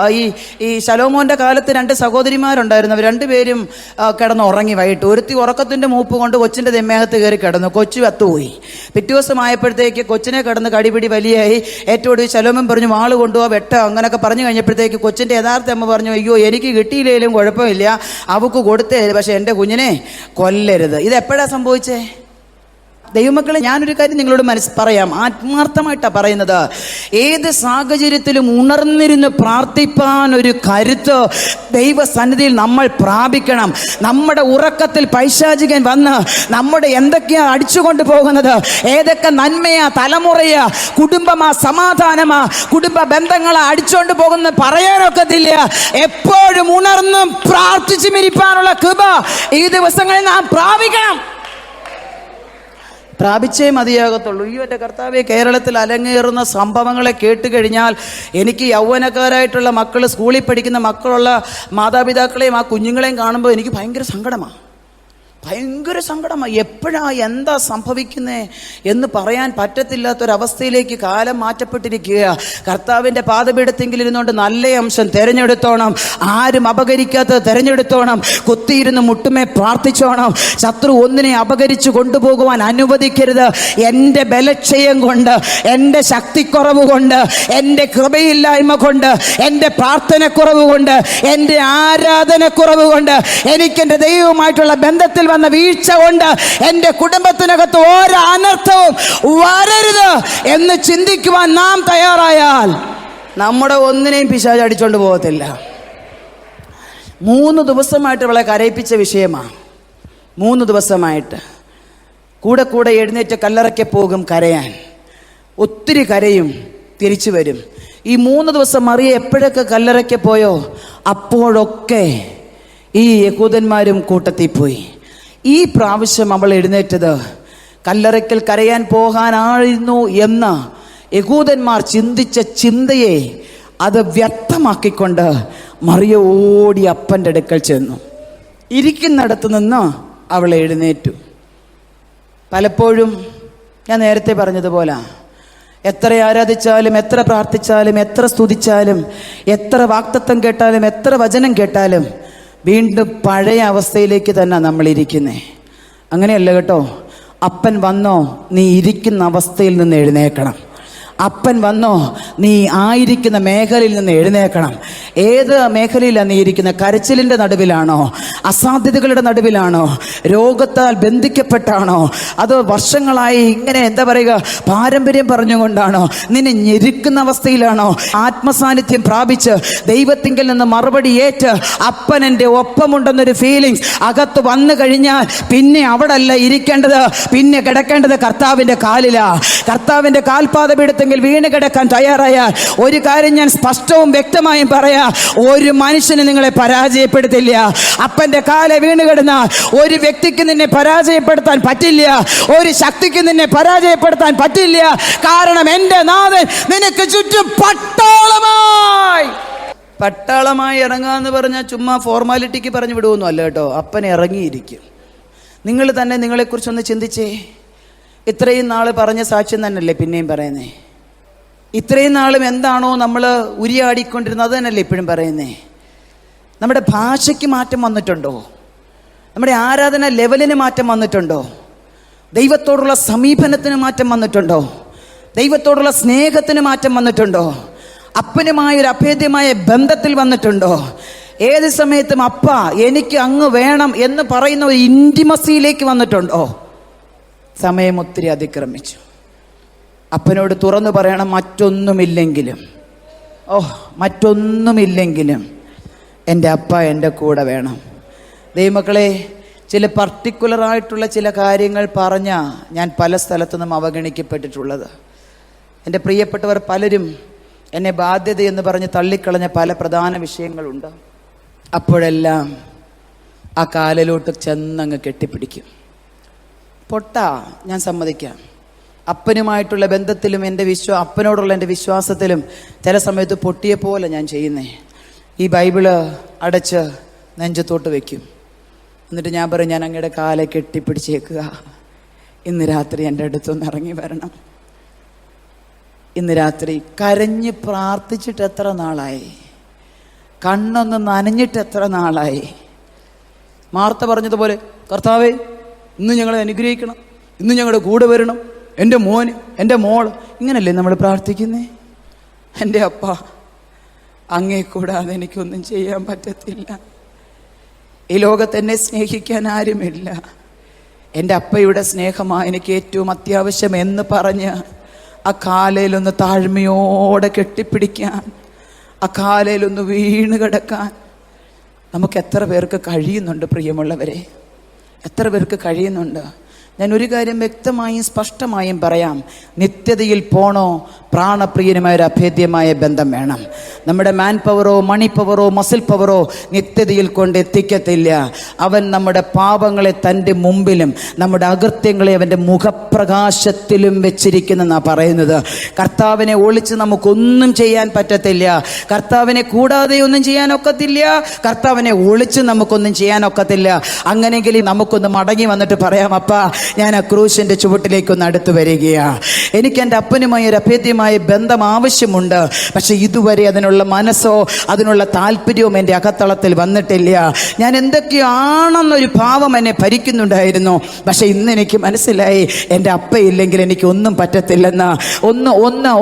A: ഈ ശലോമോൻ്റെ കാലത്ത് 2 സഹോദരിമാരുണ്ടായിരുന്നു. അവർ 2 പേരും കിടന്ന് ഉറങ്ങി. വൈകിട്ട് ഒരുത്തി ഉറക്കത്തിൻ്റെ മൂപ്പ് കൊണ്ട് കൊച്ചിൻ്റെ തെമ്മേഹത്ത് കയറി കിടന്നു. കൊച്ചു കത്തുപോയി. പിറ്റേ ദിവസം ആയപ്പോഴത്തേക്ക് കൊച്ചിനെ കിടന്ന് കടിപിടി വലിയായി. ഏറ്റവും ഒടുവിൽ ശലോമോൻ പറഞ്ഞു, വാള് കൊണ്ടുപോവാ, വെട്ടോ അങ്ങനെയൊക്കെ പറഞ്ഞു കഴിഞ്ഞപ്പോഴത്തേക്ക് കൊച്ചിൻ്റെ യഥാർത്ഥ അമ്മ പറഞ്ഞു, അയ്യോ എനിക്ക് കിട്ടിയില്ലെങ്കിലും കുഴപ്പമില്ല, അവൾക്ക് കൊടുത്തേ, പക്ഷെ എൻ്റെ കുഞ്ഞിനെ കൊല്ലരുത്. ഇതെപ്പോഴാണ് സംഭവിച്ചേ? ദൈവമക്കളെ, ഞാനൊരു കാര്യം നിങ്ങളോട് പറയാം, ആത്മാർത്ഥമായിട്ടാണ് പറയുന്നത്. ഏത് സാഹചര്യത്തിലും ഉണർന്നിരുന്ന് പ്രാർത്ഥിപ്പാൻ ഒരു കരുത്ത് ദൈവസന്നിധിയിൽ നമ്മൾ പ്രാപിക്കണം. നമ്മുടെ ഉറക്കത്തിൽ പൈശാചികൻ വന്ന് നമ്മുടെ എന്തൊക്കെയാ അടിച്ചുകൊണ്ട് പോകുന്നത്, ഏതൊക്കെ നന്മയാ, തലമുറയാ, കുടുംബമാ, സമാധാനമാ, കുടുംബ ബന്ധങ്ങളാ അടിച്ചുകൊണ്ട് പോകുന്നത് പറയാനൊക്കത്തില്ല. എപ്പോഴും ഉണർന്നും പ്രാർത്ഥിച്ചു മിരിപ്പാനുള്ള കൃപ ഈ ദിവസങ്ങളിൽ നാം പ്രാപിക്കണം. പ്രാപിച്ചേ മതിയാകത്തുള്ളൂ. ഈ എൻ്റെ കർത്താവേ, കേരളത്തിൽ അലങ്ങേറുന്ന സംഭവങ്ങളെ കേട്ട് കഴിഞ്ഞാൽ എനിക്ക് യൗവനക്കാരായിട്ടുള്ള മക്കൾ, സ്കൂളിൽ പഠിക്കുന്ന മക്കളുള്ള മാതാപിതാക്കളെയും ആ കുഞ്ഞുങ്ങളെയും കാണുമ്പോൾ എനിക്ക് ഭയങ്കര സങ്കടമാണ്. എപ്പോഴാ എന്താ സംഭവിക്കുന്നേ എന്ന് പറയാൻ പറ്റത്തില്ലാത്തൊരവസ്ഥയിലേക്ക് കാലം മാറ്റപ്പെട്ടിരിക്കുക. കർത്താവിൻ്റെ പാദപീഠത്തെങ്കിൽ ഇരുന്നുകൊണ്ട് നല്ല അംശം തിരഞ്ഞെടുത്തോണം, ആരും അപകരിക്കാത്തത് തിരഞ്ഞെടുത്തോണം, കുത്തിയിരുന്ന് മുട്ടുമേ പ്രാർത്ഥിച്ചോണം. ശത്രു ഒന്നിനെ അപകരിച്ചു കൊണ്ടുപോകുവാൻ അനുവദിക്കരുത്. എൻ്റെ ബലക്ഷയം കൊണ്ട്, എൻ്റെ ശക്തിക്കുറവ് കൊണ്ട്, എൻ്റെ കൃപയില്ലായ്മ കൊണ്ട്, എൻ്റെ പ്രാർത്ഥനക്കുറവ് കൊണ്ട്, എൻ്റെ ആരാധനക്കുറവ് കൊണ്ട്, എനിക്കെൻ്റെ ദൈവവുമായിട്ടുള്ള ബന്ധത്തിൽ വന്ന വീഴ്ച കൊണ്ട് എൻ്റെ കുടുംബത്തിനകത്ത് ഒരു അനർത്ഥവും വരരുത് എന്ന് ചിന്തിക്കുവാൻ നാം തയ്യാറായാൽ നമ്മുടെ ഒന്നിനെയും പിശാച് അടിച്ചോണ്ട് പോകത്തില്ല. 3 ദിവസമായിട്ട് അവളെ കരയിപ്പിച്ച വിഷയമാണ്. 3 ദിവസമായിട്ട് കൂടെ കൂടെ എഴുന്നേറ്റ് കല്ലറയ്ക്ക് പോകും കരയാൻ. ഒത്തിരി കരയും, തിരിച്ചു വരും. ഈ 3 ദിവസം മറിയ എപ്പോഴൊക്കെ കല്ലറയ്ക്ക് പോയോ അപ്പോഴൊക്കെ ഈ യഹൂദന്മാരും കൂട്ടത്തിൽ പോയി. ഈ പ്രാവശ്യം അവൾ എഴുന്നേറ്റത് കല്ലറയ്ക്കൽ കരയാൻ പോകാനായിരുന്നു എന്ന് യഹൂദന്മാർ ചിന്തിച്ച ചിന്തയെ അത് വ്യക്തമാക്കിക്കൊണ്ട് മറിയ ഓടി അപ്പൻ്റെ അടുക്കൽ ചെന്നു. ഇരിക്കുന്നിടത്ത് നിന്ന് അവൾ എഴുന്നേറ്റു. പലപ്പോഴും ഞാൻ നേരത്തെ പറഞ്ഞതുപോലെ എത്ര ആരാധിച്ചാലും, എത്ര പ്രാർത്ഥിച്ചാലും, എത്ര സ്തുതിച്ചാലും, എത്ര വാക്തത്വം കേട്ടാലും, എത്ര വചനം കേട്ടാലും വീണ്ടും പഴയ അവസ്ഥയിലേക്ക് തന്നെ നമ്മൾ ഇരിക്കുന്നേ. അങ്ങനെയല്ല കേട്ടോ. അപ്പൻ വന്നോ, നീ ഇരിക്കുന്ന അവസ്ഥയിൽ നിന്ന് എഴുന്നേക്കണം. അപ്പൻ വന്നോ, നീ ആയിരിക്കുന്ന മേഖലയിൽ നിന്ന് എഴുന്നേക്കണം. ഏത് മേഖലയിലാണ് നീ ഇരിക്കുന്നത്? കരച്ചിലിൻ്റെ നടുവിലാണോ? അസാധ്യതകളുടെ നടുവിലാണോ? രോഗത്താൽ ബന്ധിക്കപ്പെട്ടാണോ? അതോ വർഷങ്ങളായി ഇങ്ങനെ എന്താ പറയുക, പാരമ്പര്യം പറഞ്ഞുകൊണ്ടാണോ? നിന്നെ ഞെരുക്കുന്ന അവസ്ഥയിലാണോ? ആത്മസാന്നിധ്യം പ്രാപിച്ച് ദൈവത്തിങ്കിൽ നിന്ന് മറുപടി ഏറ്റ് അപ്പൻ എൻ്റെ ഒപ്പമുണ്ടെന്നൊരു ഫീലിങ്സ് അകത്ത് വന്നു കഴിഞ്ഞാൽ പിന്നെ അവിടെ അല്ല ഇരിക്കേണ്ടത്, പിന്നെ കിടക്കേണ്ടത് കർത്താവിൻ്റെ കാലിലാ. കർത്താവിൻ്റെ കാൽപാദപീഠത്തിൽ വീണ് കിടക്കാൻ തയ്യാറായാൽ ഒരു കാര്യം ഞാൻ സ്പഷ്ടവും വ്യക്തമായും പറയാം, ഒരു മനുഷ്യന് നിങ്ങളെ പരാജയപ്പെടുത്തില്ല. അപ്പന്റെ കാലെ വീണ് കിടന്നാൽ ഒരു വ്യക്തിക്ക് നിന്നെ പരാജയപ്പെടുത്താൻ പറ്റില്ല, ഒരു ശക്തിക്ക് നിന്നെ പരാജയപ്പെടുത്താൻ പറ്റില്ല. കാരണം എൻ്റെ നാഥൻ നിനക്ക് ചുറ്റും പട്ടാളമായി ഇറങ്ങാന്ന് പറഞ്ഞാൽ ചുമ്മാ ഫോർമാലിറ്റിക്ക് പറഞ്ഞു വിടുവൊന്നും അല്ല കേട്ടോ. അപ്പൻ ഇറങ്ങിയിരിക്കും. നിങ്ങൾ തന്നെ നിങ്ങളെക്കുറിച്ചൊന്ന് ചിന്തിച്ചേ. ഇത്രയും നാൾ പറഞ്ഞ സാക്ഷ്യം തന്നെയല്ലേ പിന്നെയും പറയുന്നേ? ഇത്രയും നാളും എന്താണോ നമ്മൾ ഉരിയാടിക്കൊണ്ടിരുന്നത് തന്നെയല്ലേ ഇപ്പോഴും പറയുന്നേ? നമ്മുടെ ഭാഷയ്ക്ക് മാറ്റം വന്നിട്ടുണ്ടോ? നമ്മുടെ ആരാധന ലെവലിന് മാറ്റം വന്നിട്ടുണ്ടോ? ദൈവത്തോടുള്ള സമീപനത്തിന് മാറ്റം വന്നിട്ടുണ്ടോ? ദൈവത്തോടുള്ള സ്നേഹത്തിന് മാറ്റം വന്നിട്ടുണ്ടോ? അപ്പനുമായൊരു അഭേദ്യമായ ബന്ധത്തിൽ വന്നിട്ടുണ്ടോ? ഏത് സമയത്തും അപ്പ എനിക്ക് അങ്ങ് വേണം എന്ന് പറയുന്ന ഒരു ഇൻറ്റിമസിയിലേക്ക് വന്നിട്ടുണ്ടോ? സമയം ഒത്തിരി അതിക്രമിച്ചു. അപ്പനോട് തുറന്നു പറയണം, മറ്റൊന്നുമില്ലെങ്കിലും എൻ്റെ അപ്പ എൻ്റെ കൂടെ വേണം. ദൈവമക്കളെ, ചില പർട്ടിക്കുലറായിട്ടുള്ള ചില കാര്യങ്ങൾ പറഞ്ഞാൽ ഞാൻ പല സ്ഥലത്തുനിന്നും അവഗണിക്കപ്പെട്ടിട്ടുള്ളത്. എൻ്റെ പ്രിയപ്പെട്ടവർ പലരും എന്നെ ബാധ്യതയെന്ന് പറഞ്ഞ് തള്ളിക്കളഞ്ഞ പല പ്രധാന വിഷയങ്ങളുണ്ട്. അപ്പോഴെല്ലാം ആ കാലിലോട്ട് ചെന്നങ്ങ് കെട്ടിപ്പിടിക്കും. ഞാൻ സമ്മതിക്കാം. അപ്പനുമായിട്ടുള്ള ബന്ധത്തിലും അപ്പനോടുള്ള എൻ്റെ വിശ്വാസത്തിലും ചില സമയത്ത് പൊട്ടിയ പോലെ ഞാൻ ചെയ്യുന്നേ. ഈ ബൈബിള് അടച്ച് നെഞ്ചത്തോട്ട് വയ്ക്കും. എന്നിട്ട് ഞാൻ പറയും, ഞാൻ അങ്ങയുടെ കാലെ കെട്ടിപ്പിടിച്ചേക്കുക. ഇന്ന് രാത്രി എൻ്റെ അടുത്തൊന്ന് ഇറങ്ങി വരണം. ഇന്ന് രാത്രി കരഞ്ഞ് പ്രാർത്ഥിച്ചിട്ട് എത്ര നാളായി? കണ്ണൊന്ന് നനഞ്ഞിട്ട് എത്ര നാളായി? മാർത്ത പറഞ്ഞതുപോലെ, കർത്താവേ ഇന്ന് ഞങ്ങളെ അനുഗ്രഹിക്കണം, ഇന്ന് ഞങ്ങളുടെ കൂടെ വരണം, എൻ്റെ മോന്, എൻ്റെ മോള്. ഇങ്ങനല്ലേ നമ്മൾ പ്രാർത്ഥിക്കുന്നേ? എൻ്റെ അപ്പ, അങ്ങേ കൂടാതെ എനിക്കൊന്നും ചെയ്യാൻ പറ്റത്തില്ല. ഈ ലോകത്ത് എന്നെ സ്നേഹിക്കാൻ ആരുമില്ല. എൻ്റെ അപ്പയുടെ സ്നേഹമാണ് എനിക്ക് ഏറ്റവും അത്യാവശ്യം എന്ന് പറഞ്ഞ് ആ കാലയിലൊന്ന് താഴ്മയോടെ കെട്ടിപ്പിടിക്കാൻ, ആ കാലയിലൊന്ന് വീണ് കിടക്കാൻ നമുക്ക് എത്ര പേർക്ക് കഴിയുന്നുണ്ട്? പ്രിയമുള്ളവരെ, എത്ര പേർക്ക് കഴിയുന്നുണ്ട്? ഞാൻ ഒരു കാര്യം വ്യക്തമായും സ്പഷ്ടമായും പറയാം. നിത്യതയിൽ പോണോ, പ്രാണപ്രിയനുമായ ഒരു അഭേദ്യമായ ബന്ധം വേണം. നമ്മുടെ മാൻ പവറോ, മണി പവറോ, മസിൽ പവറോ നിത്യതയിൽ കൊണ്ട് എത്തിക്കത്തില്ല. അവൻ നമ്മുടെ പാപങ്ങളെ തൻ്റെ മുമ്പിലും നമ്മുടെ അകൃത്യങ്ങളെ അവൻ്റെ മുഖപ്രകാശത്തിലും വെച്ചിരിക്കുന്നെന്നാണ് പറയുന്നത്. കർത്താവിനെ ഒളിച്ച് നമുക്കൊന്നും ചെയ്യാൻ പറ്റത്തില്ല. കർത്താവിനെ കൂടാതെ ഒന്നും ചെയ്യാനൊക്കത്തില്ല. കർത്താവിനെ ഒളിച്ച് നമുക്കൊന്നും ചെയ്യാനൊക്കത്തില്ല. അങ്ങനെയെങ്കിൽ നമുക്കൊന്ന് മടങ്ങി വന്നിട്ട് പറയാം, അപ്പാ ഞാൻ ആ ക്രൂശിൻ്റെ ചുവട്ടിലേക്കൊന്ന് അടുത്ത് വരികയാണ്. എനിക്ക് എൻ്റെ അപ്പനുമായി ഒരു അഭേദ്യമായ ബന്ധം ആവശ്യമുണ്ട്. പക്ഷെ ഇതുവരെ അതിനുള്ള മനസ്സോ അതിനുള്ള താല്പര്യവും എൻ്റെ അകത്തളത്തിൽ വന്നിട്ടില്ല. ഞാൻ എന്തൊക്കെയാണെന്നൊരു ഭാവം എന്നെ ഭരിക്കുന്നുണ്ടായിരുന്നു. പക്ഷെ ഇന്ന് എനിക്ക് മനസ്സിലായി, എൻ്റെ അപ്പയില്ലെങ്കിൽ എനിക്ക് ഒന്നും പറ്റത്തില്ലെന്ന്.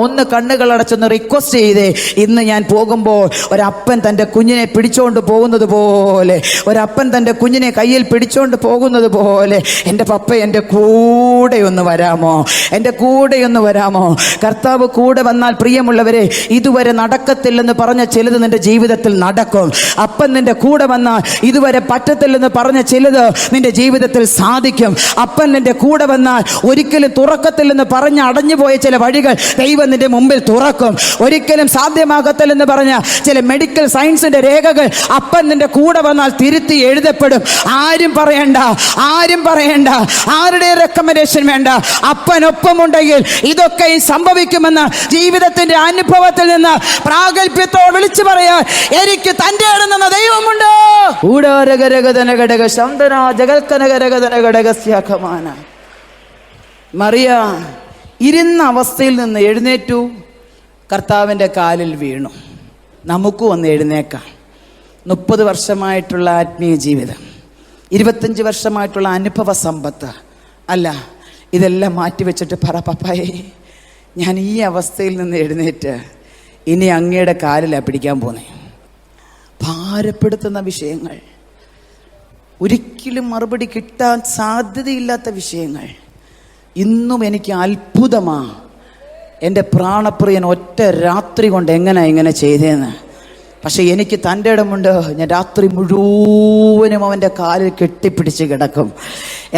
A: ഒന്ന് കണ്ണുകളടച്ചൊന്ന് റിക്വസ്റ്റ് ചെയ്തേ. ഇന്ന് ഞാൻ പോകുമ്പോൾ ഒരപ്പൻ തൻ്റെ കുഞ്ഞിനെ പിടിച്ചുകൊണ്ട് പോകുന്നത് പോലെ, ഒരപ്പൻ തൻ്റെ കുഞ്ഞിനെ കയ്യിൽ പിടിച്ചുകൊണ്ട് പോകുന്നത് പോലെ, എൻ്റെ പപ്പ എൻ്റെ കൂടെ ഒന്ന് വരാമോ, എൻ്റെ കൂടെ ഒന്ന് വരാമോ? കർത്താവ് കൂടെ വന്നാൽ പ്രിയമുള്ളവരെ, ഇതുവരെ നടക്കത്തില്ലെന്ന് പറഞ്ഞ ചിലത് നിന്റെ ജീവിതത്തിൽ നടക്കും. അപ്പൻ നിന്റെ കൂടെ വന്നാൽ ഇതുവരെ പറ്റത്തില്ലെന്ന് പറഞ്ഞ ചിലത് നിന്റെ ജീവിതത്തിൽ സാധിക്കും. അപ്പൻ നിന്റെ കൂടെ വന്നാൽ ഒരിക്കലും തുറക്കത്തില്ലെന്ന് പറഞ്ഞ് അടഞ്ഞുപോയ ചില വഴികൾ ദൈവം നിന്റെ മുമ്പിൽ തുറക്കും. ഒരിക്കലും സാധ്യമാകത്തില്ലെന്ന് പറഞ്ഞ ചില മെഡിക്കൽ സയൻസിന്റെ രേഖകൾ അപ്പൻ നിന്റെ കൂടെ വന്നാൽ തിരുത്തി എഴുതപ്പെടും. ആരും പറയണ്ട, ആരുടെ റെക്കമെൻഡേഷൻ വേണ്ട. അപ്പനൊപ്പമുണ്ടെങ്കിൽ ഇതൊക്കെ സംഭവിക്കുമെന്ന് ജീവിതത്തിന്റെ അനുഭവത്തിൽ നിന്ന് പ്രാഗൽഭ്യത്തോട് വിളിച്ചു പറയാൻ എനിക്ക് തന്റെ ഇടുന്ന ദൈവമുണ്ട്. മറിയ ഇരുന്ന അവസ്ഥയിൽ നിന്ന് എഴുന്നേറ്റു, കർത്താവിൻ്റെ കാലിൽ വീണു. നമുക്കും ഒന്ന് എഴുന്നേക്കാം. 30 വർഷമായിട്ടുള്ള ആത്മീയ ജീവിതം, 25 വർഷമായിട്ടുള്ള അനുഭവ സമ്പത്ത്, അല്ല ഇതെല്ലാം മാറ്റിവെച്ചിട്ട് പറ, പപ്പായേ ഞാൻ ഈ അവസ്ഥയിൽ നിന്ന് എഴുന്നേറ്റ് ഇനി അങ്ങയുടെ കാലിലാണ് പിടിക്കാൻ പോന്നേ. ഭാരപ്പെടുത്തുന്ന വിഷയങ്ങൾ, ഒരിക്കലും മറുപടി കിട്ടാൻ സാധ്യതയില്ലാത്ത വിഷയങ്ങൾ. ഇന്നും എനിക്ക് അത്ഭുതമാ എൻ്റെ പ്രാണപ്രിയൻ ഒറ്റ രാത്രി കൊണ്ട് എങ്ങനെ ചെയ്തേന്ന്. പക്ഷെ എനിക്ക് തൻ്റെ ഇടമുണ്ട്. ഞാൻ രാത്രി മുഴുവനും അവൻ്റെ കാലിൽ കെട്ടിപ്പിടിച്ച് കിടക്കും.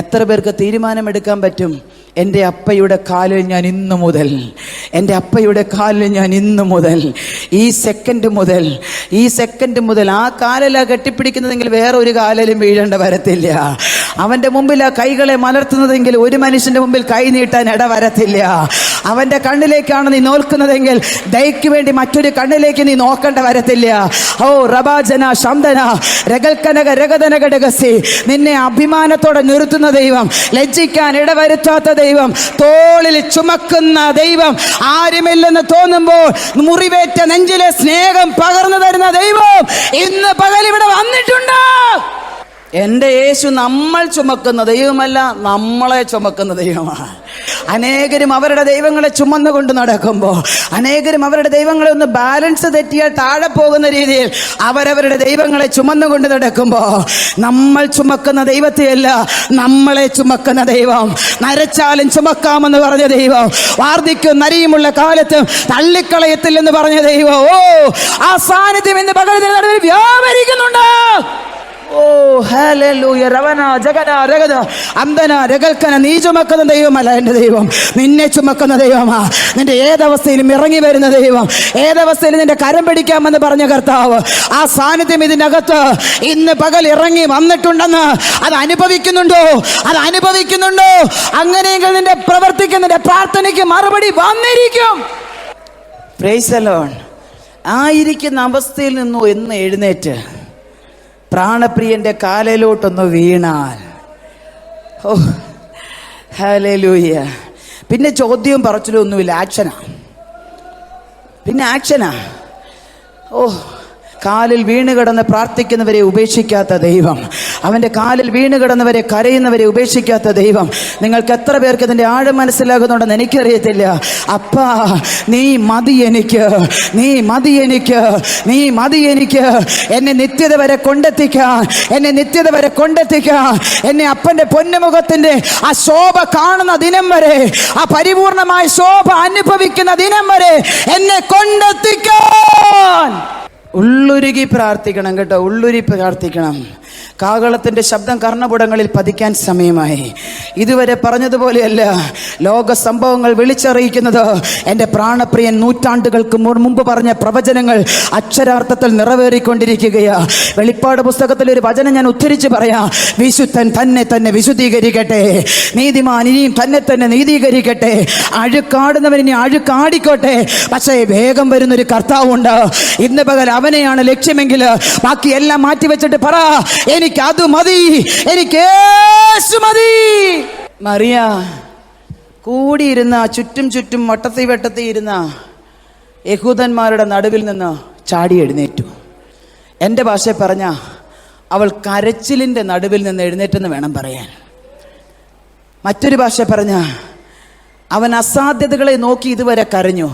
A: എത്ര പേർക്ക് തീരുമാനമെടുക്കാൻ പറ്റും? എൻ്റെ അപ്പയുടെ കാലിൽ ഞാൻ ഇന്നു മുതൽ, എൻ്റെ അപ്പയുടെ കാലിൽ ഞാൻ ഇന്നു മുതൽ, ഈ സെക്കൻഡ് മുതൽ ആ കാലിലാണ് കെട്ടിപ്പിടിക്കുന്നതെങ്കിൽ വേറെ ഒരു കാലിലും വീഴേണ്ട വരത്തില്ല. അവൻ്റെ മുമ്പിൽ ആ കൈകളെ മലർത്തുന്നതെങ്കിൽ ഒരു മനുഷ്യൻ്റെ മുമ്പിൽ കൈ നീട്ടാൻ ഇട വരത്തില്ല. അവൻ്റെ കണ്ണിലേക്കാണ് നീ നോക്കുന്നതെങ്കിൽ ദയക്ക് വേണ്ടി മറ്റൊരു കണ്ണിലേക്ക് നീ നോക്കേണ്ട വരത്തില്ല. ഓ റബാജന ശബ്ദന രഗൽക്കനക രഗതനകടകസി, നിന്നെ അഭിമാനത്തോടെ നിർത്തുന്ന ദൈവം, ലജ്ജിക്കാൻ ഇടവരുത്താത്ത ദൈവം, തോളിൽ ചുമക്കുന്ന ദൈവം, ആരുമില്ലെന്ന് തോന്നുമ്പോൾ മുറിവേറ്റ നെഞ്ചിലെ സ്നേഹം പകർന്നു തരുന്ന ദൈവം ഇന്ന് പകൽ ഇവിടെ വന്നിട്ടുണ്ട്. എൻ്റെ യേശു നമ്മൾ ചുമക്കുന്ന ദൈവമല്ല, നമ്മളെ ചുമക്കുന്ന ദൈവമാണ്. അനേകരും അവരുടെ ദൈവങ്ങളെ ചുമന്നുകൊണ്ട് നടക്കുമ്പോൾ, അനേകരും അവരുടെ ദൈവങ്ങളെ ഒന്ന് ബാലൻസ് തെറ്റിയാൽ താഴെ പോകുന്ന രീതിയിൽ അവരവരുടെ ദൈവങ്ങളെ ചുമന്നുകൊണ്ട് നടക്കുമ്പോൾ, നമ്മൾ ചുമക്കുന്ന ദൈവത്തെയല്ല, നമ്മളെ ചുമക്കുന്ന ദൈവം, നരച്ചാലും ചുമക്കാമെന്ന് പറഞ്ഞ ദൈവം, വാർദ്ധക്യവും നരിയുമുള്ള കാലത്തും തള്ളിക്കളയത്തില്ലെന്ന് പറഞ്ഞ ദൈവം, ഓ ആ സാന്നിധ്യം ഇന്ന് പകൽ നടുവിൽ വ്യാപരിക്കുന്നുണ്ട്. ഓ ഹല്ലേലൂയ. രവന ജഗന രഗത അന്തന രഗൽക്കന, നീ ചുമക്കുന്ന ദൈവമല്ല എൻ്റെ ദൈവം, നിന്നെ ചുമക്കുന്ന ദൈവമാ. നിന്റെ ഏതവസ്ഥയിലും ഇറങ്ങി വരുന്ന ദൈവം, ഏതവസ്ഥയിലും നിന്റെ കരം പിടിക്കാമെന്ന് പറഞ്ഞ കർത്താവ്, ആ സാന്നിധ്യം ഇതിനകത്ത് ഇന്ന് പകൽ ഇറങ്ങി വന്നിട്ടുണ്ടെന്ന് അത് അനുഭവിക്കുന്നുണ്ടോ? അങ്ങനെയെങ്കിൽ നിന്റെ പ്രവർത്തിക്ക്, നിന്റെ പ്രാർത്ഥനയ്ക്ക് മറുപടി വന്നിരിക്കും. Price the Lord. ആയിരിക്കുന്ന അവസ്ഥയിൽ നിന്നു എന്ന് എഴുന്നേറ്റ് പ്രാണപ്രിയന്റെ കാലിലോട്ടൊന്ന് വീണാൽ, ഓ ഹല്ലേലൂയ. പിന്നെ ചോദ്യവും പറച്ചിലൊന്നുമില്ല, ആക്ഷനാ. ഓ, കാലിൽ വീണ് കിടന്ന് പ്രാർത്ഥിക്കുന്നവരെ ഉപേക്ഷിക്കാത്ത ദൈവം, അവൻ്റെ കാലിൽ വീണ് കിടന്നവരെ കരയുന്നവരെ ഉപേക്ഷിക്കാത്ത ദൈവം. നിങ്ങൾക്ക് എത്ര പേർക്ക് ഇതിൻ്റെ ആഴം മനസ്സിലാകുന്നുണ്ടെന്ന് എനിക്കറിയത്തില്ല. അപ്പാ നീ മതി എനിക്ക്, എന്നെ നിത്യത വരെ കൊണ്ടെത്തിക്കാൻ, എന്നെ അപ്പൻ്റെ പൊന്നുമുഖത്തിൻ്റെ ആ ശോഭ കാണുന്ന ദിനം വരെ, ആ പരിപൂർണമായ ശോഭ അനുഭവിക്കുന്ന ദിനം വരെ എന്നെ കൊണ്ടെത്തിക്കാൻ. ഉള്ളുരുകി പ്രാർത്ഥിക്കണം കേട്ടോ, പ്രാർത്ഥിക്കണം. കാഹളത്തിൻ്റെ ശബ്ദം കർണപുടങ്ങളിൽ പതിക്കാൻ സമയമായി. ഇതുവരെ പറഞ്ഞതുപോലെയല്ല, ലോക സംഭവങ്ങൾ വിളിച്ചറിയിക്കുന്നത് എൻ്റെ പ്രാണപ്രിയൻ നൂറ്റാണ്ടുകൾക്ക് മുമ്പ് പറഞ്ഞ പ്രവചനങ്ങൾ അക്ഷരാർത്ഥത്തിൽ നിറവേറിക്കൊണ്ടിരിക്കുകയാ. വെളിപ്പാട് പുസ്തകത്തിൽ ഒരു വചനം ഞാൻ ഉദ്ധരിച്ച് പറയാം: വിശുദ്ധൻ തന്നെ വിശുദ്ധീകരിക്കട്ടെ, നീതിമാൻ ഇനിയും തന്നെ നീതീകരിക്കട്ടെ, അഴുക്കാടുന്നവൻ ഇനി അഴുക്കാടിക്കോട്ടെ. പക്ഷേ വേഗം വരുന്നൊരു കർത്താവുണ്ട്. ഇന്ന് പകൽ അവനെയാണ് ലക്ഷ്യമെങ്കിൽ ബാക്കി എല്ലാം മാറ്റിവെച്ചിട്ട് പറ, എനിക്ക് അത് മതി, എനിക്ക് യേശു മതി. മറിയ കൂടിയിരുന്ന ചുറ്റും വട്ടത്തി ഇരുന്ന യഹൂദന്മാരുടെ നടുവിൽ നിന്ന് ചാടി എഴുന്നേറ്റു. എൻ്റെ ഭാഷ പറഞ്ഞ അവൾ കരച്ചിലിൻ്റെ നടുവിൽ നിന്ന് എഴുന്നേറ്റെന്ന് വേണം പറയാൻ. മറ്റൊരു ഭാഷ പറഞ്ഞ അവൻ അസാധ്യതകളെ നോക്കി ഇതുവരെ കരഞ്ഞു,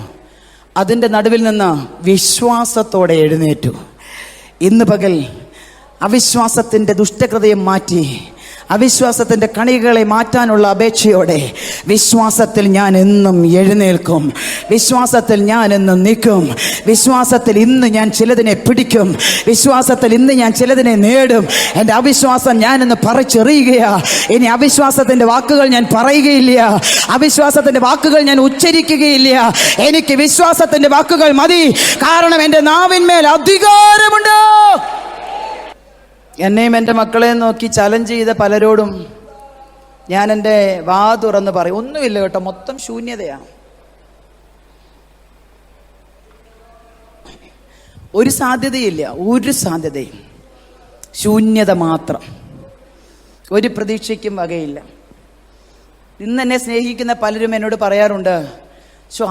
A: അതിൻ്റെ നടുവിൽ നിന്ന് വിശ്വാസത്തോടെ എഴുന്നേറ്റു. ഇന്ന് പകൽ അവിശ്വാസത്തിൻ്റെ ദുഷ്ടകൃതയം മാറ്റി അവിശ്വാസത്തിൻ്റെ കണികളെ മാറ്റാനുള്ള അപേക്ഷയോടെ വിശ്വാസത്തിൽ ഞാൻ എന്നും എഴുന്നേൽക്കും, വിശ്വാസത്തിൽ ഞാൻ എന്നും നിൽക്കും, വിശ്വാസത്തിൽ ഇന്ന് ഞാൻ ചിലതിനെ പിടിക്കും, വിശ്വാസത്തിൽ ഇന്ന് ഞാൻ ചിലതിനെ നേടും. എൻ്റെ അവിശ്വാസം ഞാനിന്ന് പറിച്ചെറിയുകയാ. ഇനി അവിശ്വാസത്തിൻ്റെ വാക്കുകൾ ഞാൻ പറയുകയില്ല, അവിശ്വാസത്തിൻ്റെ വാക്കുകൾ ഞാൻ ഉച്ചരിക്കുകയില്ല. എനിക്ക് വിശ്വാസത്തിൻ്റെ വാക്കുകൾ മതി. കാരണം എൻ്റെ നാവിന്മേൽ അധികാരമുണ്ട്. എന്നെയും എൻ്റെ മക്കളെയും നോക്കി ചലഞ്ച് ചെയ്ത പലരോടും ഞാൻ എൻ്റെ വാ തുറന്ന് പറയും, ഒന്നുമില്ല കേട്ടോ, മൊത്തം ശൂന്യതയാണ്. ഒരു സാധ്യതയില്ല, ഒരു സാധ്യതയും, ശൂന്യത മാത്രം. ഒരു പ്രതീക്ഷയ്ക്കും വകയില്ല. ഇന്ന് എന്നെ സ്നേഹിക്കുന്ന പലരും എന്നോട് പറയാറുണ്ട്,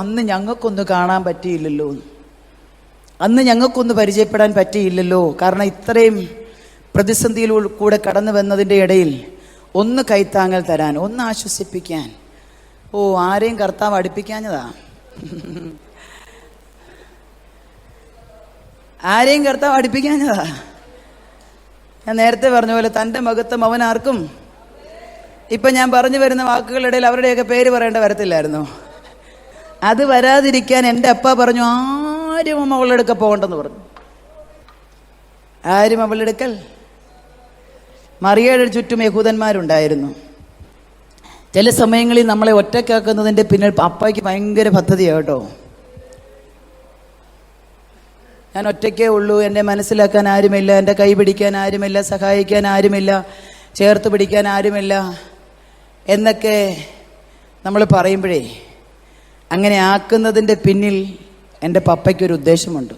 A: അന്ന് ഞങ്ങൾക്കൊന്ന് കാണാൻ പറ്റിയില്ലല്ലോ, അന്ന് ഞങ്ങൾക്കൊന്ന് പരിചയപ്പെടാൻ പറ്റിയില്ലല്ലോ. കാരണം ഇത്രയും പ്രതിസന്ധിയിൽ കൂടെ കടന്നു വന്നതിൻ്റെ ഇടയിൽ ഒന്ന് കൈത്താങ്ങൽ തരാൻ, ഒന്ന് ആശ്വസിപ്പിക്കാൻ ആരെയും കർത്താവ് അടുപ്പിക്കാഞ്ഞതാ, ആരെയും കർത്താവ് അടുപ്പിക്കാഞ്ഞതാ. ഞാൻ നേരത്തെ പറഞ്ഞ പോലെ തൻ്റെ മഹത്വം അവൻ ആർക്കും. ഇപ്പം ഞാൻ പറഞ്ഞു വരുന്ന വാക്കുകളിടയിൽ അവരുടെയൊക്കെ പേര് പറയേണ്ട വരത്തില്ലായിരുന്നു. അത് വരാതിരിക്കാൻ എൻ്റെ അപ്പ പറഞ്ഞു, ആരും അവളുടെ അടുക്ക പോകണ്ടെന്ന് പറഞ്ഞു. ആരും അവളുടെ അടുക്കൽ. മറിയയുടെ ചുറ്റും യഹൂദന്മാരുണ്ടായിരുന്നു. ചില സമയങ്ങളിൽ നമ്മളെ ഒറ്റക്കാക്കുന്നതിൻ്റെ പിന്നിൽ അപ്പയ്ക്ക് ഭയങ്കര പദ്ധതിയാണ് കേട്ടോ. ഞാൻ ഒറ്റയ്ക്കേ ഉള്ളൂ, എന്നെ മനസ്സിലാക്കാൻ ആരുമില്ല, എൻ്റെ കൈ പിടിക്കാൻ ആരുമില്ല, സഹായിക്കാൻ ആരുമില്ല, ചേർത്ത് പിടിക്കാൻ ആരുമില്ല എന്നൊക്കെ നമ്മൾ പറയുമ്പോഴേ, അങ്ങനെ ആക്കുന്നതിൻ്റെ പിന്നിൽ എൻ്റെ പപ്പയ്ക്കൊരു ഉദ്ദേശമുണ്ട്.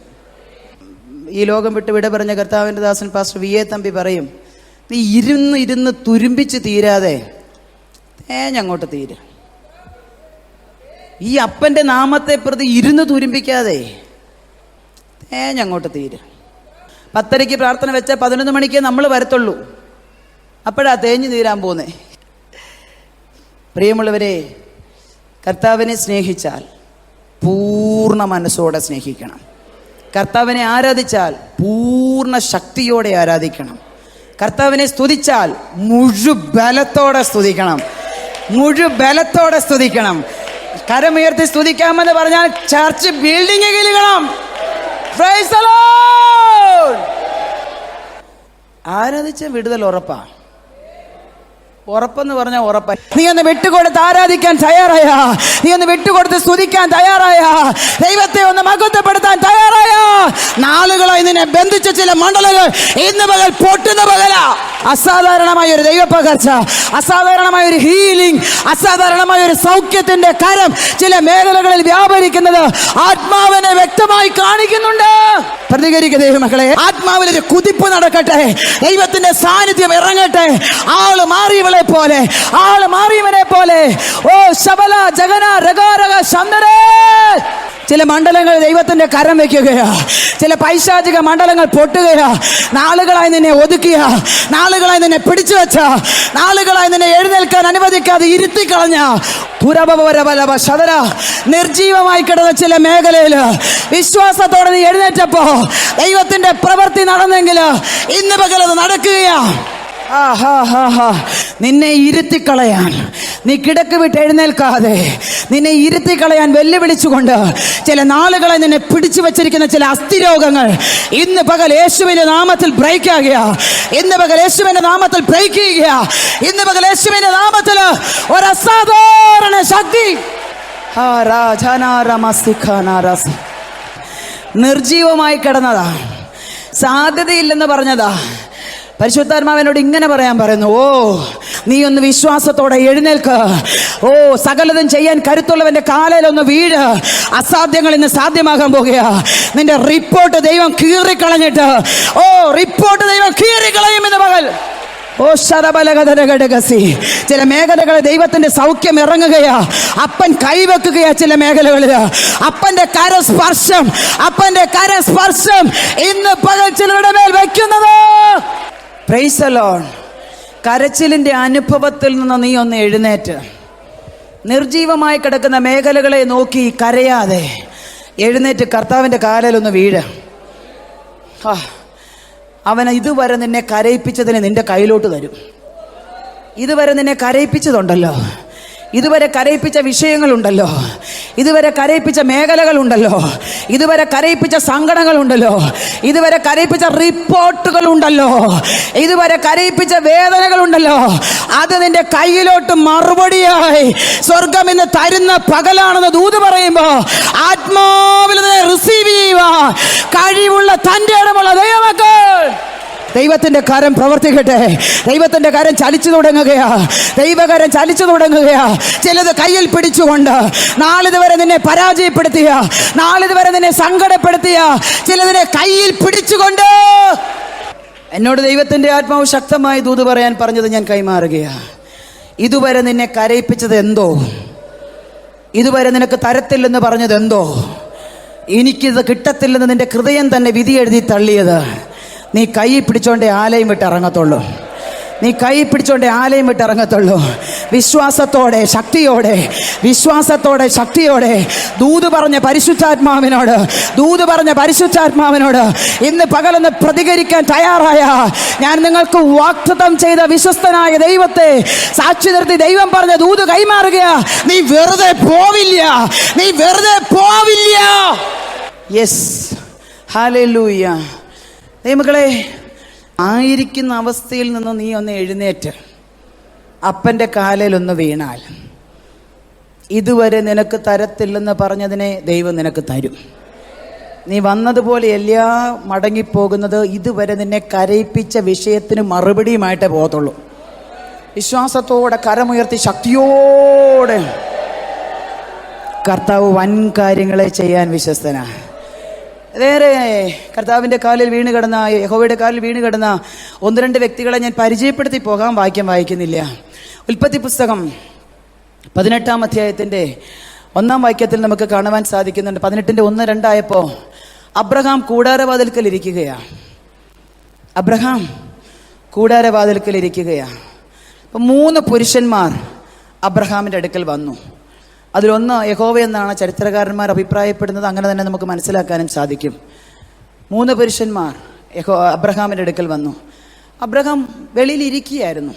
A: ഈ ലോകം വിട്ട് വിട പറഞ്ഞ കർത്താവിൻ്റെ ദാസൻ പാസ്റ്റർ വി എ തമ്പി പറയും, നീ ഇരുന്ന് തുരുമ്പിച്ച് തീരാതെ തേഞ്ഞങ്ങോട്ട് തീരും. ഈ അപ്പൻ്റെ നാമത്തെ പ്രതി ഇരുന്ന് തുരുമ്പിക്കാതെ തേഞ്ഞങ്ങോട്ട് തീരും. 10:30 പ്രാർത്ഥന വെച്ചാൽ 11 മണിക്കേ നമ്മൾ വരത്തുള്ളൂ. അപ്പോഴാ തേഞ്ഞു തീരാൻ പോകുന്നേ. പ്രിയമുള്ളവരെ, കർത്താവിനെ സ്നേഹിച്ചാൽ പൂർണ്ണ മനസ്സോടെ സ്നേഹിക്കണം. കർത്താവിനെ ആരാധിച്ചാൽ പൂർണ്ണ ശക്തിയോടെ ആരാധിക്കണം. കർത്താവിനെ സ്തുതിച്ചാൽ മുഴുബലത്തോടെ സ്തുതിക്കണം, മുഴുബലത്തോടെ സ്തുതിക്കണം. കരമുയർത്തി സ്തുതിക്കാമെന്ന് പറഞ്ഞാൽ ചർച്ച് ബിൽഡിംഗ് കിലുകണം. Praise the lord. ആരാധിച്ച വിടുതൽ ഉറപ്പാ. ഉറപ്പെന്ന് പറഞ്ഞാൽ ഉറപ്പാ. നീ ഒന്ന് വിട്ടുകൊടുത്ത് ആരാധിക്കാൻ തയ്യാറായ, നീ ഒന്ന് വിട്ടുകൊടുത്ത് സ്തുതിക്കാൻ തയ്യാറായ, ദൈവത്തെ ഒന്ന് മഹത്വപ്പെടുത്താൻ തയ്യാറായ, നാളുകളായി നിന്നെ ബന്ധിച്ച ചില മണ്ഡലങ്ങൾ ഇന്ന് പകൽ പൊട്ടുന്ന പകലാ. അസാധാരണമായ ഒരു ദൈവപകർച്ച, അസാധാരണമായ ഒരു ഹീലിംഗ്, അസാധാരണമായ ഒരു സൗഖ്യത്തിന്റെ കരം ചില മേഖലകളിൽ വ്യാപരിക്കുന്നത് ആത്മാവിനെ വ്യക്തമായി കാണിക്കുന്നുണ്ട്. പ്രതികരിക്കുക ദൈവമക്കളെ. ആത്മാവിലൊരു കുതിപ്പ് നടക്കട്ടെ, ദൈവത്തിന്റെ സാന്നിധ്യം ഇറങ്ങട്ടെ. ആള് മാറിയവളെ പോലെ, ആള് മാറിയവനെ പോലെ. ഓ ശബല ജഗന രഗാരഗ ശന്ദരേ. ചില മണ്ഡലങ്ങൾ ദൈവത്തിന്റെ കരം വെക്കുകയാ, ചില പൈശാചിക മണ്ഡലങ്ങൾ പൊട്ടുകയാ. നാളുകളായി നിന്നെ ഒതുക്കിയ, നാളുകളായി നിന്നെ പിടിച്ചു വെച്ച, നാളുകളായി നിന്നെ എഴുന്നേൽക്കാൻ അനുവദിക്കാതെ ഇരുത്തിക്കളഞ്ഞ ശതര നിർജീവമായി കിടന്ന ചില മേഖലയിൽ വിശ്വാസത്തോടെ നീ എഴുന്നേറ്റപ്പോ ദൈവത്തിന്റെ പ്രവൃത്തി നടന്നെങ്കിൽ ഇന്ന് പകലത് നടക്കുകയാ. നിന്നെ ഇരുത്തിക്കളയാൻ, നീ കിടക്ക് വിട്ട് എഴുന്നേൽക്കാതെ നിന്നെ ഇരുത്തിക്കളയാൻ വെല്ലുവിളിച്ചുകൊണ്ട് ചില നാളുകളെ നിന്നെ പിടിച്ചു വച്ചിരിക്കുന്ന ചില അസ്ഥിരോഗങ്ങൾ ഇന്ന് പകൽ യേശുവിന്റെ നാമത്തിൽ ബ്രേക്ക് ആകുക. ഇന്ന് പകൽ യേശുവിന്റെ നാമത്തിൽ ബ്രേക്ക് ചെയ്യുക. ഇന്ന് പകൽ യേശുവിന്റെ നാമത്തിൽ ഒരു അസാധാരണ ശക്തി. നിർജീവമായി കിടന്നതാ, സാധ്യതയില്ലെന്ന് പറഞ്ഞതാ. പരിശുദ്ധാത്മാവിനോട് ഇങ്ങനെ പറയാൻ പറയുന്നു, ഓ നീ ഒന്ന് വിശ്വാസത്തോടെ എഴുന്നേൽക്ക്. ഓ സകലതും ചെയ്യാൻ കരുത്തുള്ളവന്റെ കാലയിലൊന്ന് വീഴ്. അസാധ്യങ്ങൾ ഇന്ന് സാധ്യമാകാൻ പോകുക. നിന്റെ റിപ്പോർട്ട് ദൈവം കീറിക്കളഞ്ഞിട്ട്, ഓ റിപ്പോർട്ട് ദൈവം കീറിക്കളയും ഇന്ന് പകൽ. ഓ ശതബലഗതരഘടകസി. ചില മേഖലകളിൽ ദൈവത്തിന്റെ സൗഖ്യം ഇറങ്ങുകയാ. അപ്പൻ കൈവെക്കുകയാ. ചില മേഖലകളിൽ അപ്പന്റെ കരസ്പർശം ഇന്ന് പകൽ ചിലരുടെ മേൽ വയ്ക്കുന്നത്. Price the Lord. കരച്ചിലിന്റെ അനുഭവത്തിൽ നിന്ന് നീ ഒന്ന് എഴുന്നേറ്റ് നിർജീവമായി കിടക്കുന്ന മേഖലകളെ നോക്കി കരയാതെ എഴുന്നേറ്റ് കർത്താവിൻ്റെ കാലിലൊന്ന് വീഴ. അവൻ ഇതുവരെ നിന്നെ കരയിപ്പിച്ചതിന് നിന്റെ കയ്യിലോട്ട് തരും. ഇതുവരെ നിന്നെ കരയിപ്പിച്ചതുണ്ടല്ലോ, ഇതുവരെ കരയിപ്പിച്ച വിഷയങ്ങളുണ്ടല്ലോ, ഇതുവരെ കരയിപ്പിച്ച മേഖലകളുണ്ടല്ലോ, ഇതുവരെ കരയിപ്പിച്ച സങ്കടങ്ങളുണ്ടല്ലോ, ഇതുവരെ കരയിപ്പിച്ച റിപ്പോർട്ടുകളുണ്ടല്ലോ, ഇതുവരെ കരയിപ്പിച്ച വേദനകളുണ്ടല്ലോ, അത് നിന്റെ കയ്യിലോട്ട് മറുപടിയായി സ്വർഗം ഇന്ന് തരുന്ന പകലാണെന്ന് ദൂത് പറയുമ്പോ ആത്മാവിൽ റിസീവ് ചെയ്യുക കഴിവുള്ള തൻ്റെ ഇടമുള്ള ദൈവമക്കൾ. ദൈവത്തിന്റെ കരം പ്രവർത്തിക്കട്ടെ. ദൈവത്തിന്റെ കരം ചലിച്ചു തുടങ്ങുകയാ. ദൈവകരം ചലിച്ചു തുടങ്ങുകയാ. ചിലത് കയ്യിൽ പിടിച്ചുകൊണ്ട് നാളിതുവരെ നിന്നെ പരാജയപ്പെടുത്തിയ, നാളിതുവരെ നിന്നെ സങ്കടപ്പെടുത്തിയ ചിലതിനെ കയ്യിൽ പിടിച്ചുകൊണ്ട് എന്നോട് ദൈവത്തിന്റെ ആത്മാവ് ശക്തമായി ദൂത് പറയാൻ പറഞ്ഞത് ഞാൻ കൈമാറുകയാ. ഇതുവരെ നിന്നെ കരയിപ്പിച്ചത് എന്തോ, ഇതുവരെ നിനക്ക് തരത്തില്ലെന്ന് പറഞ്ഞത് എന്തോ, എനിക്കിത് കിട്ടത്തില്ലെന്ന് നിന്റെ ഹൃദയം തന്നെ വിധി എഴുതി തള്ളിയത്, നീ കൈ പിടിച്ചോണ്ടേ ആലയം വിട്ട് ഇറങ്ങത്തുള്ളൂ. നീ കൈ പിടിച്ചോണ്ടേ ആലയം വിട്ട് ഇറങ്ങത്തുള്ളൂ. വിശ്വാസത്തോടെ ശക്തിയോടെ ദൂത് പറഞ്ഞ പരിശുദ്ധാത്മാവിനോട് ഇന്ന് പകലൊന്ന് പ്രതികരിക്കാൻ തയ്യാറായ ഞാൻ നിങ്ങൾക്ക് വാഗ്ദത്തം ചെയ്ത വിശ്വസ്തനായ ദൈവത്തെ സാക്ഷി നിർത്തി ദൈവം പറഞ്ഞ ദൂത് കൈമാറുകയാ. നീ വെറുതെ പോവില്ല. Yes, hallelujah. ദൈവമക്കളെ, ആയിരിക്കുന്ന അവസ്ഥയിൽ നിന്ന് നീ ഒന്ന് എഴുന്നേറ്റ് അപ്പൻ്റെ കാലിലൊന്ന് വീണാൽ ഇതുവരെ നിനക്ക് തരത്തില്ലെന്ന് പറഞ്ഞതിനെ ദൈവം നിനക്ക് തരും. നീ വന്നതുപോലെ എല്ലാം മടങ്ങിപ്പോകുന്നത് ഇതുവരെ നിന്നെ കരയിപ്പിച്ച വിഷയത്തിന് മറുപടിയുമായിട്ടേ പോകത്തുള്ളൂ. വിശ്വാസത്തോടെ കരമുയർത്തി ശക്തിയോടെ കർത്താവ് വൻ കാര്യങ്ങളെ ചെയ്യാൻ വിശ്വസ്തനാണ്. വേറെ കർത്താവിൻ്റെ കാലിൽ വീണ് കിടന്ന, യഹോവയുടെ കാലിൽ വീണ് കിടന്ന ഒന്ന് രണ്ട് വ്യക്തികളെ ഞാൻ പരിചയപ്പെടുത്തി പോകാം. വായിക്കുന്നില്ല. ഉൽപ്പത്തി പുസ്തകം 18-ാം അധ്യായത്തിൻ്റെ 1-ാം വാക്യത്തിൽ നമുക്ക് കാണുവാൻ സാധിക്കുന്നുണ്ട്. 18-1-2 ആയപ്പോൾ അബ്രഹാം കൂടാരവാതിൽക്കൽ ഇരിക്കുകയാണ്. അപ്പം 3 പുരുഷന്മാർ അബ്രഹാമിൻ്റെ അടുക്കൽ വന്നു. അതിലൊന്ന് യഹോവ എന്നാണ് ചരിത്രകാരന്മാർ അഭിപ്രായപ്പെടുന്നത്. അങ്ങനെ തന്നെ നമുക്ക് മനസ്സിലാക്കാനും സാധിക്കും. 3 പുരുഷന്മാർ അബ്രഹാമിൻ്റെ അടുക്കൽ വന്നു. അബ്രഹാം വെളിയിൽ ഇരിക്കുകയായിരുന്നു.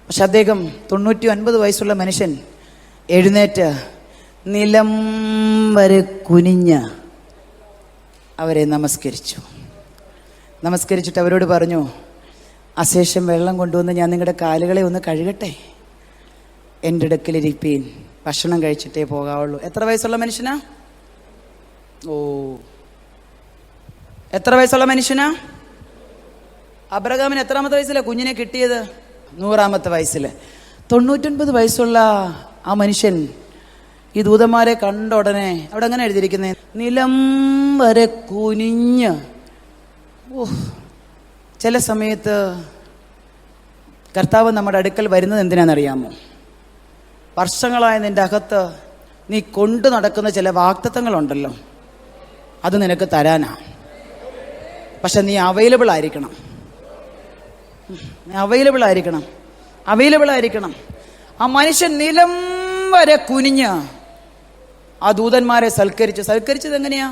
A: പക്ഷെ അദ്ദേഹം 99 വയസ്സുള്ള മനുഷ്യൻ എഴുന്നേറ്റ് നിലം വരെ കുനിഞ്ഞ് അവരെ നമസ്കരിച്ചിട്ട് അവരോട് പറഞ്ഞു, അശേഷം വെള്ളം കൊണ്ടുവന്ന് ഞാൻ നിങ്ങളുടെ കാലുകളെ ഒന്ന് കഴുകട്ടെ, എൻ്റെ അടുക്കലിരിപ്പീൻ, ഭക്ഷണം കഴിച്ചിട്ടേ പോകാവുള്ളൂ. എത്ര വയസ്സുള്ള മനുഷ്യനാ? എത്ര വയസ്സുള്ള മനുഷ്യനാ? അബ്രഹാമിന് എത്രാമത്തെ വയസ്സിലാണ് കുഞ്ഞിനെ കിട്ടിയത്? 100-ാമത്തെ വയസ്സിൽ. 99 വയസ്സുള്ള ആ മനുഷ്യൻ ഈ ദൂതന്മാരെ കണ്ട ഉടനെ അവിടെ അങ്ങനെ എഴുതിയിരിക്കുന്നത്, നിലം വരെ കുനിഞ്ഞ്. ചില സമയത്ത് കർത്താവ് നമ്മുടെ അടുക്കൽ വരുന്നത് എന്തിനാണെന്നറിയാമോ? വർഷങ്ങളായ നിൻ്റെ അകത്ത് നീ കൊണ്ടു നടക്കുന്ന ചില വാഗ്ദത്തങ്ങളുണ്ടല്ലോ, അത് നിനക്ക് തരാനാ. പക്ഷെ നീ അവൈലബിൾ ആയിരിക്കണം. ആ മനുഷ്യൻ നിലം വരെ കുനിഞ്ഞ് ആ ദൂതന്മാരെ സൽക്കരിച്ചത് എങ്ങനെയാ?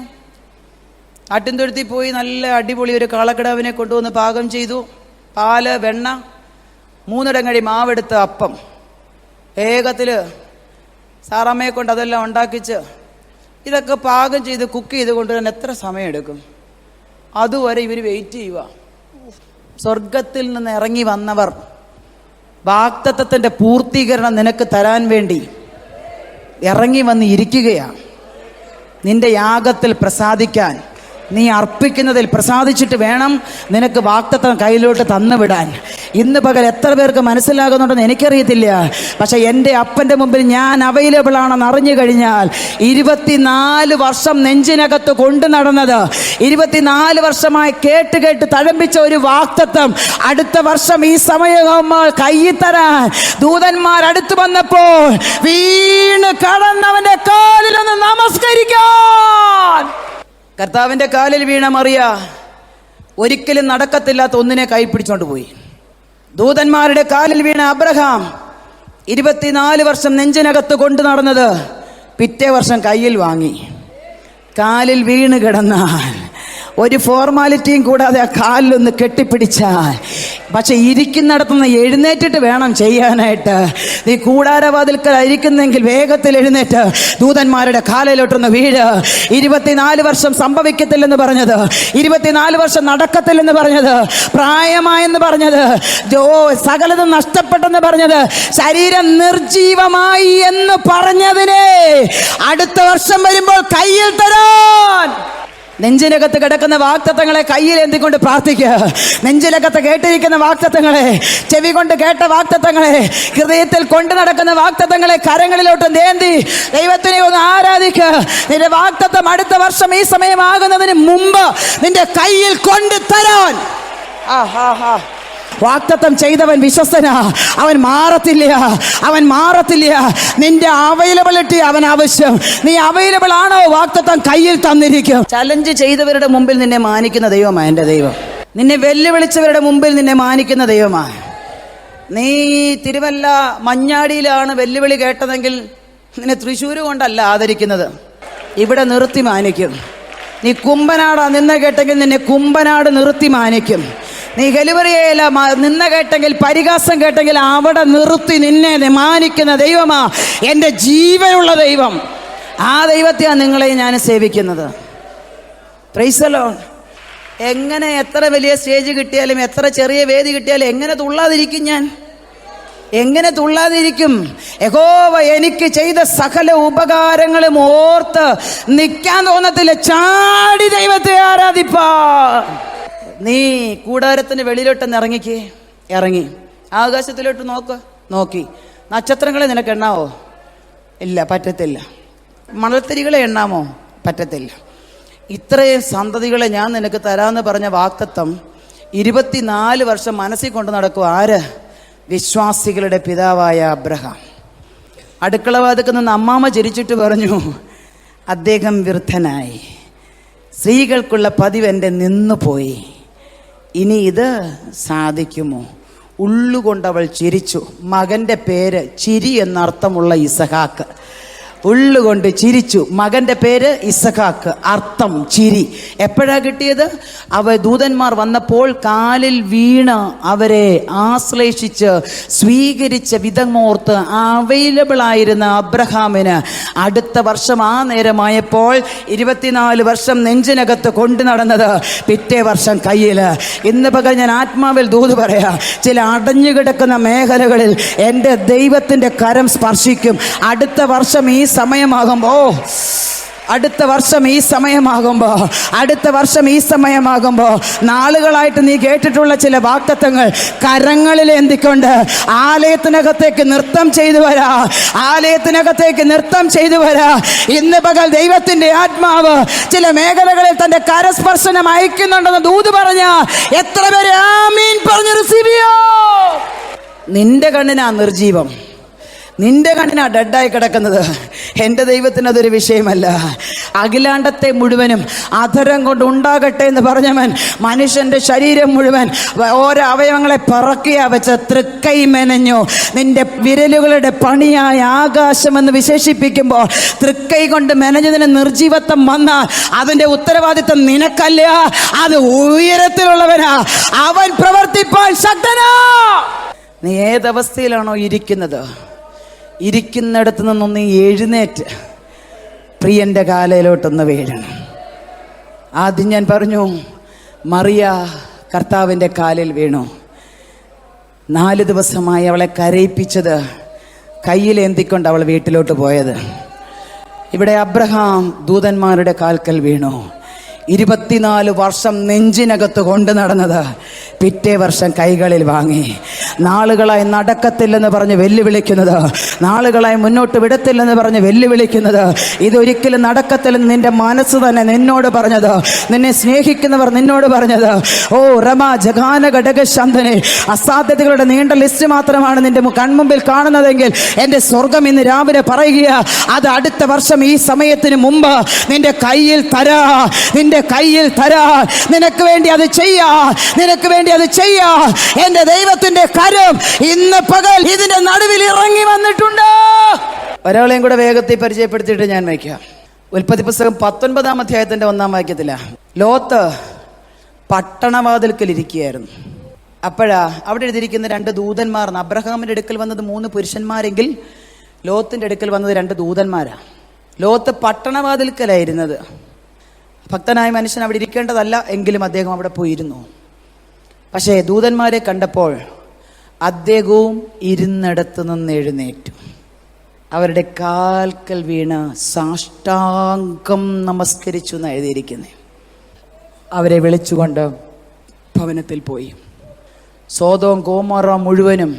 A: ആട്ടിൻതൊഴുത്തിൽ പോയി നല്ല അടിപൊളി ഒരു കാളക്കിടാവിനെ കൊണ്ടുവന്ന് പാകം ചെയ്തു. പാല്, വെണ്ണ, 3 ഇടങ്ങഴി മാവെടുത്ത് അപ്പം വേഗത്തിൽ സാറമ്മയെ കൊണ്ട് അതെല്ലാം ഉണ്ടാക്കിച്ച് ഇതൊക്കെ പാകം ചെയ്ത് കുക്ക് ചെയ്ത് കൊണ്ടുവരാൻ എത്ര സമയമെടുക്കും? അതുവരെ ഇവർ വെയിറ്റ് ചെയ്യുക. സ്വർഗത്തിൽ നിന്ന് ഇറങ്ങി വന്നവർ വാഗ്ദത്തത്തിൻ്റെ പൂർത്തീകരണം നിനക്ക് തരാൻ വേണ്ടി ഇറങ്ങി വന്ന് ഇരിക്കുകയാണ്. നിന്റെ യാഗത്തിൽ പ്രസാദിക്കാൻ, നീ അർപ്പിക്കുന്നതിൽ പ്രസാദിച്ചിട്ട് വേണം നിനക്ക് വാഗ്ദത്തം കയ്യിലോട്ട് തന്നുവിടാൻ. ഇന്ന് പകൽ എത്ര പേർക്ക് മനസ്സിലാകുന്നുണ്ടെന്ന് എനിക്കറിയത്തില്ല. പക്ഷെ എൻ്റെ അപ്പൻ്റെ മുമ്പിൽ ഞാൻ അവൈലബിൾ ആണെന്ന് അറിഞ്ഞു കഴിഞ്ഞാൽ 24 വർഷം നെഞ്ചിനകത്ത് കൊണ്ടു നടന്നത്, 24 വർഷമായി കേട്ട് കേട്ട് തഴമ്പിച്ച ഒരു വാഗ്ദത്തം അടുത്ത വർഷം ഈ സമയമാകുമ്പോൾ കയ്യിൽ തരാൻ ദൂതന്മാർ അടുത്ത് വന്നപ്പോൾ വീണ് കടന്നവന്റെ കാലിലൊന്ന് നമസ്കരിക്കാൻ. കർത്താവിന്റെ കാലിൽ വീണ മറിയ ഒരിക്കലും നടക്കത്തില്ലാത്ത ഒന്നിനെ കൈ പിടിച്ചോണ്ട് പോയി. ദൂതന്മാരുടെ കാലിൽ വീണ അബ്രഹാം 24 വർഷം നെഞ്ചിനകത്ത് കൊണ്ടു നടന്നത് പിറ്റേ വർഷം കയ്യിൽ വാങ്ങി. കാലിൽ വീണ് കിടന്നാൽ ഒരു ഫോർമാലിറ്റിയും കൂടാതെ ആ കാലിലൊന്ന് കെട്ടിപ്പിടിച്ചാൽ, പക്ഷെ ഇരിക്കുന്നിടത്തുനിന്ന് എഴുന്നേറ്റിട്ട് വേണം ചെയ്യാനായിട്ട്. നീ കൂടാരവാതിൽക്കലായിരിക്കുന്നെങ്കിൽ വേഗത്തിൽ എഴുന്നേറ്റ് ദൂതന്മാരുടെ കാലിലോട്ടൊന്ന് വീഴ്. 24 വർഷം സംഭവിക്കത്തില്ലെന്ന് പറഞ്ഞത്, 24 വർഷം നടക്കത്തില്ലെന്ന് പറഞ്ഞത്, പ്രായമായെന്ന് പറഞ്ഞത്, സകലതും നഷ്ടപ്പെട്ടെന്ന് പറഞ്ഞത്, ശരീരം നിർജീവമായി എന്ന് പറഞ്ഞതിനെ അടുത്ത വർഷം വരുമ്പോൾ കയ്യിൽ തരാൻ. നെഞ്ചിനകത്ത് കിടക്കുന്ന വാഗ്ദത്തങ്ങളെ കയ്യിൽ എന്തിക്കൊണ്ട് പ്രാർത്ഥിക്കുക. നെഞ്ചിനകത്ത് കേട്ടിരിക്കുന്ന വാഗ്ദത്തങ്ങളെ, ചെവി കൊണ്ട് കേട്ട വാഗ്ദത്തങ്ങളെ, ഹൃദയത്തിൽ കൊണ്ടു നടക്കുന്ന വാഗ്ദത്തങ്ങളെ കരങ്ങളിലോട്ട് നേന്തി ദൈവത്തിനെ ഒന്ന് ആരാധിക്കുക. നിന്റെ വാഗ്ദത്തം അടുത്ത വർഷം ഈ സമയമാകുന്നതിന് മുമ്പ് നിന്റെ കയ്യിൽ കൊണ്ടു തരാൻ. വാഗ്ദത്തം ചെയ്തവൻ വിശ്വസ്തനാ, അവൻ മാറത്തില്ല, അവൻ മാറത്തില്ല. നിന്റെ അവൈലബിലിറ്റി അവൻ ആവശ്യം. നീ അവൈലബിൾ ആണോ? വാഗ്ദത്തം കയ്യിൽ തന്നിരിക്കും. ചലഞ്ച് ചെയ്തവരുടെ മുമ്പിൽ നിന്നെ മാനിക്കുന്ന ദൈവമാണ് എൻ്റെ ദൈവം. നിന്നെ വെല്ലുവിളിച്ചവരുടെ മുമ്പിൽ നിന്നെ മാനിക്കുന്ന ദൈവമാണ്. നീ തിരുവല്ല മഞ്ഞാടിയിലാണ് വെല്ലുവിളി കേട്ടതെങ്കിൽ നിന്നെ തൃശ്ശൂർ കൊണ്ടല്ല ആദരിക്കുന്നത്, ഇവിടെ നിർത്തി മാനിക്കും. നീ കുമ്പനാടാ നിന്ന കേട്ടെങ്കിൽ നിന്നെ കുമ്പനാട് നിർത്തി മാനിക്കും. നീ ഗലിവറിയയില നിന്ന കേട്ടെങ്കിൽ, പരിഹാസം കേട്ടെങ്കിൽ അവിടെ നിർത്തി നിന്നെ മാനിക്കുന്ന ദൈവമാ എൻ്റെ ജീവനുള്ള ദൈവം. ആ ദൈവത്തെയാണ് നിങ്ങളെ ഞാൻ സേവിക്കുന്നത്. Price the Lord. എങ്ങനെ എത്ര വലിയ സ്റ്റേജ് കിട്ടിയാലും, എത്ര ചെറിയ വേദി കിട്ടിയാലും എങ്ങനെ തുള്ളാതിരിക്കും ഞാൻ? എങ്ങനെ തുള്ളാതിരിക്കും? യഹോവ എനിക്ക് ചെയ്ത സകല ഉപകാരങ്ങളും ഓർത്ത് നിൽക്കാൻ തോന്നത്തില്ല. ചാടി ദൈവത്തെ ആരാധിപ്പാ. നീ കൂടാരത്തിന് വെളിയിലോട്ടൊന്ന് ഇറങ്ങി ആകാശത്തിലോട്ട് നോക്കി നക്ഷത്രങ്ങളെ നിനക്ക് എണ്ണാവോ? ഇല്ല, പറ്റത്തില്ല. മണൽത്തരികളെ എണ്ണാമോ? പറ്റത്തില്ല. ഇത്രയും സന്തതികളെ ഞാൻ നിനക്ക് തരാമെന്ന് പറഞ്ഞ വാഗ്ദത്തം 24 വർഷം മനസ്സിൽ കൊണ്ട് നടക്കും. ആര്? വിശ്വാസികളുടെ പിതാവായ അബ്രഹാം. അടുക്കളവാതിൽക്ക് നിന്ന് അമ്മാമ്മ ചിരിച്ചിട്ട് പറഞ്ഞു, അദ്ദേഹം വൃദ്ധനായി, സ്ത്രീകൾക്കുള്ള പതിവ് എൻ്റെ നിന്നുപോയി, ഇനി ഇത് സാധിക്കുമോ? ഉള്ളുകൊണ്ടവൾ ചിരിച്ചു. മകൻ്റെ പേര് ചിരി എന്നർത്ഥമുള്ള ഇസഹാക്ക്. ഉള്ളുകൊണ്ട് ചിരിച്ചു. മകൻ്റെ പേര് ഇസഹാക്ക്, അർത്ഥം ചിരി. എപ്പോഴാ കിട്ടിയത്? ദൂതന്മാർ വന്നപ്പോൾ കാലിൽ വീണ് അവരെ ആശ്ലേഷിച്ച് സ്വീകരിച്ച വിധമോർത്ത് അവൈലബിൾ ആയിരുന്ന അബ്രഹാമിന് അടുത്ത വർഷം ആ നേരമായപ്പോൾ 24 വർഷം നെഞ്ചിനകത്ത് കൊണ്ടു നടന്നത് പിറ്റേ വർഷം കയ്യിൽ. ഇന്ന് പകൽ ഞാൻ ആത്മാവിൽ ദൂത് പറയാ, ചില അടഞ്ഞുകിടക്കുന്ന മേഖലകളിൽ എൻ്റെ ദൈവത്തിൻ്റെ കരം സ്പർശിക്കും. അടുത്ത വർഷം ഈ സമയമാകുമ്പോൾ നാളുകളായിട്ട് നീ കേട്ടിട്ടുള്ള ചില വാഗ്ദത്തങ്ങൾ കരങ്ങളിൽ എന്തിക്കൊണ്ട് ആലയത്തിനകത്തേക്ക് നൃത്തം ചെയ്തു വരാ. ഇന്ന് പകൽ ദൈവത്തിന്റെ ആത്മാവ് ചില മേഖലകളിൽ തന്റെ കരസ്പർശനം അയക്കുന്നുണ്ടെന്ന് ദൂത് പറഞ്ഞ എത്ര പേര് ആമീൻ പറഞ്ഞു റിസീവ് ചെയ്യോ? നിന്റെ കണ്ണിനാ നിർജീവം, നിന്റെ കണ്ണിനാ ഡെഡായി കിടക്കുന്നത്. എൻ്റെ ദൈവത്തിന് അതൊരു വിഷയമല്ല. അഖിലാണ്ടത്തെ മുഴുവനും അധരം കൊണ്ട് ഉണ്ടാകട്ടെ എന്ന് പറഞ്ഞവൻ മനുഷ്യൻ്റെ ശരീരം മുഴുവൻ ഓരോ അവയവങ്ങളെ പിറക്കിയാ വെച്ച തൃക്കൈ മെനഞ്ഞു. നിന്റെ വിരലുകളുടെ പണിയായ ആകാശമെന്ന് വിശേഷിപ്പിക്കുമ്പോൾ തൃക്കൈ കൊണ്ട് മെനഞ്ഞതിന് നിർജീവത്വം വന്നാൽ അതിൻ്റെ ഉത്തരവാദിത്വം നിനക്കല്ല, അത് ഉയരത്തിലുള്ളവനാ. അവൻ പ്രവർത്തിപ്പാൻ ശക്തനാ. നീ ഏതവസ്ഥയിലാണോ ഇരിക്കുന്നിടത്ത് നിന്നൊന്ന് എഴുന്നേറ്റ് പ്രിയൻ്റെ കാലയിലോട്ടൊന്ന് വീഴണം. ആദ്യം ഞാൻ പറഞ്ഞു, മറിയ കർത്താവിൻ്റെ കാലിൽ വീണു. 4 ദിവസമായി അവളെ കരയിപ്പിച്ചത് കയ്യിലേന്തിക്കൊണ്ട് അവൾ വീട്ടിലോട്ട് പോയത്. ഇവിടെ അബ്രഹാം ദൂതന്മാരുടെ കാൽക്കൽ വീണു. 24 വർഷം നെഞ്ചിനകത്ത് കൊണ്ടു നടന്നത് പിറ്റേ വർഷം കൈകളിൽ വാങ്ങി. നാളുകളായി നടക്കത്തില്ലെന്ന് പറഞ്ഞ് വെല്ലുവിളിക്കുന്നത്, നാളുകളായി മുന്നോട്ട് വിടത്തില്ലെന്ന് പറഞ്ഞ് വെല്ലുവിളിക്കുന്നത്, ഇതൊരിക്കലും നടക്കത്തില്ലെന്ന് നിന്റെ മനസ്സ് തന്നെ നിന്നോട് പറഞ്ഞത്, നിന്നെ സ്നേഹിക്കുന്നവർ നിന്നോട് പറഞ്ഞത്, ഓ രമ ജഗാന ഘടക ശാന്തനെ, അസാധ്യതകളുടെ നീണ്ട ലിസ്റ്റ് മാത്രമാണ് നിന്റെ കൺമുമ്പിൽ കാണുന്നതെങ്കിൽ എൻ്റെ സ്വർഗം ഇന്ന് രാവിലെ പറയുക, അത് അടുത്ത വർഷം ഈ സമയത്തിന് മുമ്പ് നിന്റെ കയ്യിൽ തരാ, നിന്റെ കയ്യിൽ തരാ. നിനക്ക് വേണ്ടി അത് ചെയ്യാ, നിനക്ക് വേണ്ടി അത് ചെയ്യാ. എൻ്റെ ദൈവത്തിന്റെ കരം ഇന്ന് പകൽ ഇതിന്റെ നടുവിൽ ഇറങ്ങി വന്നിട്ടുണ്ട്. ഒരാളെയും കൂടെ വേഗത്തിൽ പരിചയപ്പെടുത്തിയിട്ട് ഞാൻ വയ്ക്കാം. ഉൽപ്പത്തി പുസ്തകം 19-ാം അധ്യായത്തിന്റെ 1-ാം വാക്യത്തില ലോത്ത് പട്ടണവാതിൽക്കൽ ഇരിക്കുകയായിരുന്നു. അപ്പോഴാ അവിടെ എഴുതിയിരിക്കുന്ന 2 ദൂതന്മാർ. അബ്രഹാമിന്റെ അടുക്കൽ വന്നത് 3 പുരുഷന്മാരെങ്കിൽ ലോത്തിന്റെ അടുക്കൽ വന്നത് 2 ദൂതന്മാരാ. ലോത്ത് പട്ടണവാതിൽക്കലായിരുന്നത്. ഭക്തനായ മനുഷ്യൻ അവിടെ ഇരിക്കേണ്ടതല്ല, എങ്കിലും അദ്ദേഹം അവിടെ പോയിരുന്നു. പക്ഷേ ദൂതന്മാരെ കണ്ടപ്പോൾ അദ്ദേഹവും ഇരുന്നിടത്ത് നിന്ന് എഴുന്നേറ്റു, അവരുടെ കാൽക്കൽ വീണ് സാഷ്ടാംഗം നമസ്കരിച്ചു എന്ന് എഴുതിയിരിക്കുന്നത്. അവരെ വിളിച്ചുകൊണ്ട് ഭവനത്തിൽ പോയി. സോദോം ഗോമോറ മുഴുവനും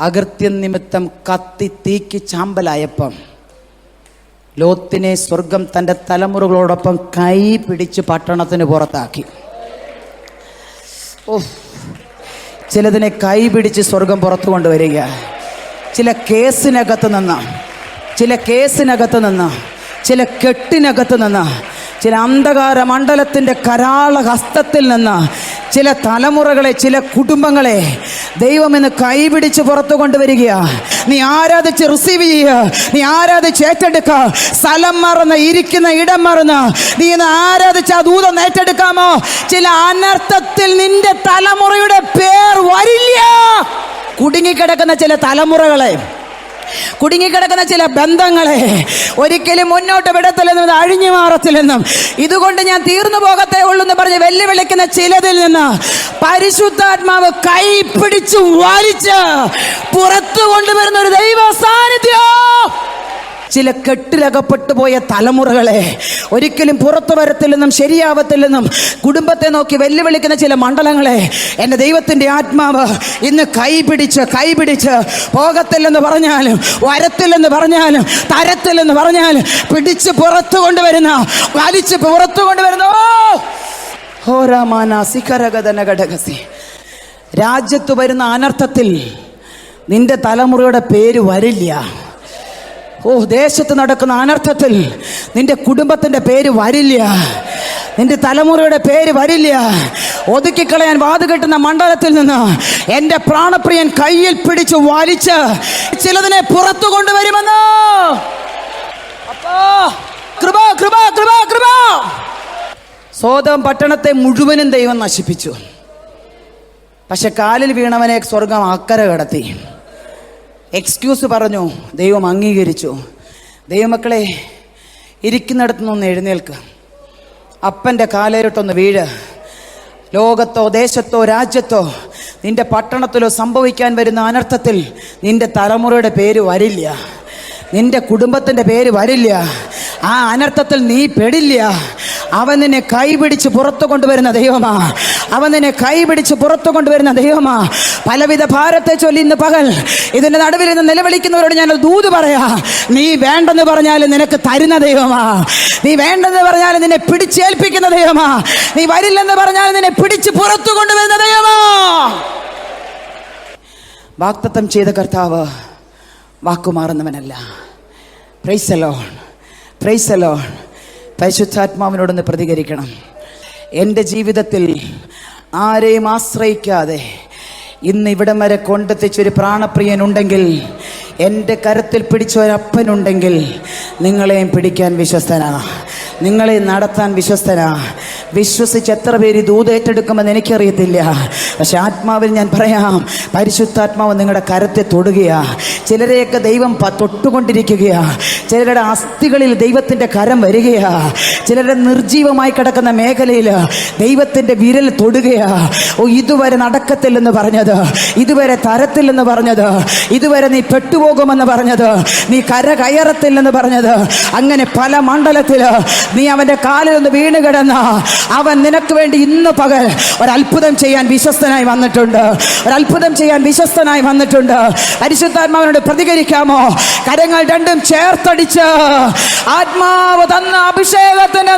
A: അകൃത്യം നിമിത്തം കത്തി തീക്ക് ചാമ്പലായപ്പം ലോത്തിനെ സ്വർഗം തൻ്റെ തലമുറകളോടൊപ്പം കൈ പിടിച്ച് പട്ടണത്തിന് പുറത്താക്കി. ചിലതിനെ കൈ പിടിച്ച് സ്വർഗം പുറത്തു കൊണ്ടുവരിക. ചില കേസിനകത്ത് നിന്ന്, ചില കെട്ടിനകത്ത് നിന്ന്, ചില അന്ധകാര മണ്ഡലത്തിൻ്റെ കരാള ഹസ്തത്തിൽ നിന്ന് ചില തലമുറകളെ, ചില കുടുംബങ്ങളെ ദൈവം ഇന്ന് കൈപിടിച്ച് പുറത്തു കൊണ്ടുവരിക. നീ ആരാധിച്ച് റിസീവ് ചെയ്യുക, നീ ആരാധിച്ച് ഏറ്റെടുക്ക. സ്ഥലം മറന്ന്, ഇരിക്കുന്ന ഇടം മറന്ന് നീ ഇന്ന് ആരാധിച്ച് ആ ദൂതം ഏറ്റെടുക്കാമോ? ചില അനർത്ഥത്തിൽ നിന്റെ തലമുറയുടെ പേർ വരില്ല. കുടുങ്ങിക്കിടക്കുന്ന ചില തലമുറകളെ, കുടുങ്ങിക്കിടക്കുന്ന ചില ബന്ധങ്ങളെ ഒരിക്കലും മുന്നോട്ട് വിടത്തില്ലെന്നും അഴിഞ്ഞു മാറത്തില്ലെന്നും ഇതുകൊണ്ട് ഞാൻ തീർന്നു പോകത്തേ ഉള്ളൂ എന്ന് പറഞ്ഞ് വെല്ലുവിളിക്കുന്ന ചിലതിൽ നിന്ന് പരിശുദ്ധാത്മാവ് കൈ പിടിച്ചു വലിച്ച് പുറത്തു കൊണ്ടുവരുന്ന ഒരു ദൈവ സാന്നിധ്യം. ചില കെട്ടിലകപ്പെട്ടു പോയ തലമുറകളെ ഒരിക്കലും പുറത്തു വരത്തില്ലെന്നും ശരിയാവത്തില്ലെന്നും കുടുംബത്തെ നോക്കി വെല്ലുവിളിക്കുന്ന ചില മണ്ഡലങ്ങളെ എൻ്റെ ദൈവത്തിൻ്റെ ആത്മാവ് ഇന്ന് കൈപിടിച്ച് പോകത്തില്ലെന്ന് പറഞ്ഞാലും, വരത്തില്ലെന്ന് പറഞ്ഞാലും, തരത്തില്ലെന്ന് പറഞ്ഞാലും പിടിച്ച് പുറത്തു കൊണ്ടുവരുന്ന, വലിച്ച് പുറത്തു കൊണ്ടുവരുന്ന രാജ്യത്ത് വരുന്ന അനർത്ഥത്തിൽ നിന്റെ തലമുറയുടെ പേര് വരില്ല. ദേശത്ത് നടക്കുന്ന അനർത്ഥത്തിൽ നിന്റെ കുടുംബത്തിന്റെ പേര് വരില്ല, നിന്റെ തലമുറയുടെ പേര് വരില്ല. ഒതുക്കിക്കളയാൻ വാതുകെട്ടുന്ന മണ്ഡലത്തിൽ നിന്ന് എൻ്റെ പ്രാണപ്രിയൻ കയ്യിൽ പിടിച്ച് വലിച്ച് ചിലതിനെ പുറത്തു കൊണ്ടുവരുമെന്ന്. കൃപ കൃപ കൃപ കൃപ. സോദോം പട്ടണത്തെ മുഴുവനും ദൈവം നശിപ്പിച്ചു. പക്ഷെ കാലിൽ വീണവനെ സ്വർഗം അക്കരെ കടത്തി. എക്സ്ക്യൂസ് പറഞ്ഞു, ദൈവം അംഗീകരിച്ചു. ദൈവമക്കളെ, ഇരിക്കുന്നിടത്തു നിന്ന് എഴുന്നേൽക്ക്, അപ്പൻ്റെ കാലേറിട്ടൊന്ന് വീഴ്. ലോകത്തോ ദേശത്തോ രാജ്യത്തോ നിന്റെ പട്ടണത്തിലോ സംഭവിക്കാൻ വരുന്ന അനർത്ഥത്തിൽ നിന്റെ തലമുറയുടെ പേര് വരില്ല, നിന്റെ കുടുംബത്തിൻ്റെ പേര് വരില്ല. ആ അനർത്ഥത്തിൽ നീ പെടില്ല. അവൻ നിന്നെ കൈപിടിച്ച് പുറത്തു കൊണ്ടുവരുന്ന ദൈവമാ. അവൻ നിന്നെ കൈപിടിച്ച് പുറത്തു കൊണ്ടുവരുന്ന ദൈവമാ. പലവിധ ഭാരത്തെ ചൊല്ലി ഇന്ന് പകൽ ഇതിന്റെ നടുവിൽ നിന്ന് നിലവിളിക്കുന്നവരോട് ഞാൻ ദൂത് പറയാ, നീ വേണ്ടെന്ന് പറഞ്ഞാലും നിനക്ക് തരുന്ന ദൈവമാ. നീ വേണ്ടെന്ന് പറഞ്ഞാലും നിന്നെ പിടിച്ചേൽപ്പിക്കുന്ന ദൈവമാ. നീ വരില്ലെന്ന് പറഞ്ഞാലും നിന്നെ പിടിച്ച് പുറത്തു കൊണ്ടുവരുന്ന ദൈവമാ. വാഗ്ദത്തം ചെയ്ത കർത്താവ് വാക്കുമാറുന്നവനല്ല. Praise the lord, praise the lord. പരിശുദ്ധാത്മാവിനോടൊന്ന് പ്രതികരിക്കണം. എൻ്റെ ജീവിതത്തിൽ ആരെയും ആശ്രയിക്കാതെ ഇന്ന് ഇവിടം വരെ കൊണ്ടെത്തിച്ചൊരു പ്രാണപ്രിയനുണ്ടെങ്കിൽ, എൻ്റെ കരത്തിൽ പിടിച്ച ഒരപ്പനുണ്ടെങ്കിൽ, നിങ്ങളെയും പിടിക്കാൻ വിശ്വസ്തനാ, നിങ്ങളെ നടത്താൻ വിശ്വസ്തനാ. വിശ്വസിച്ച് എത്ര പേര് ദൂത് ഏറ്റെടുക്കുമെന്ന് എനിക്കറിയത്തില്ല. പക്ഷെ ആത്മാവിൽ ഞാൻ പറയാം, പരിശുദ്ധാത്മാവ് നിങ്ങളുടെ കരത്തെ തൊടുകയാ. ചിലരെയൊക്കെ ദൈവം തൊട്ടുകൊണ്ടിരിക്കുകയാ. ചിലരുടെ അസ്ഥികളിൽ ദൈവത്തിൻ്റെ കരം വരികയാ. ചിലരുടെ നിർജീവമായി കിടക്കുന്ന മേഖലയിൽ ദൈവത്തിൻ്റെ വിരൽ തൊടുകയാ. ഓ, ഇതുവരെ നടക്കത്തില്ലെന്ന് പറഞ്ഞത്, ഇതുവരെ തരത്തില്ലെന്ന് പറഞ്ഞത്, ഇതുവരെ നീ പെട്ടുപോകുമെന്ന് പറഞ്ഞത്, നീ കര കയറത്തില്ലെന്ന് പറഞ്ഞത്, അങ്ങനെ പല മണ്ഡലത്തിൽ നീ അവൻ്റെ കാലിൽ ഒന്ന് വീണ് കിടന്ന അവൻ നിനക്ക് വേണ്ടി ഇന്ന് പകൽ ഒരത്ഭുതം ചെയ്യാൻ വിശ്വസ്തനായി വന്നിട്ടുണ്ട്. ഒരത്ഭുതം ചെയ്യാൻ വിശ്വസ്തനായി വന്നിട്ടുണ്ട്. പരിശുദ്ധാത്മാവിനോട് പ്രതികരിക്കാമോ? കരങ്ങൾ രണ്ടും ചേർത്തടിച്ച് ആത്മാവ് തന്ന അഭിഷേകത്തിന്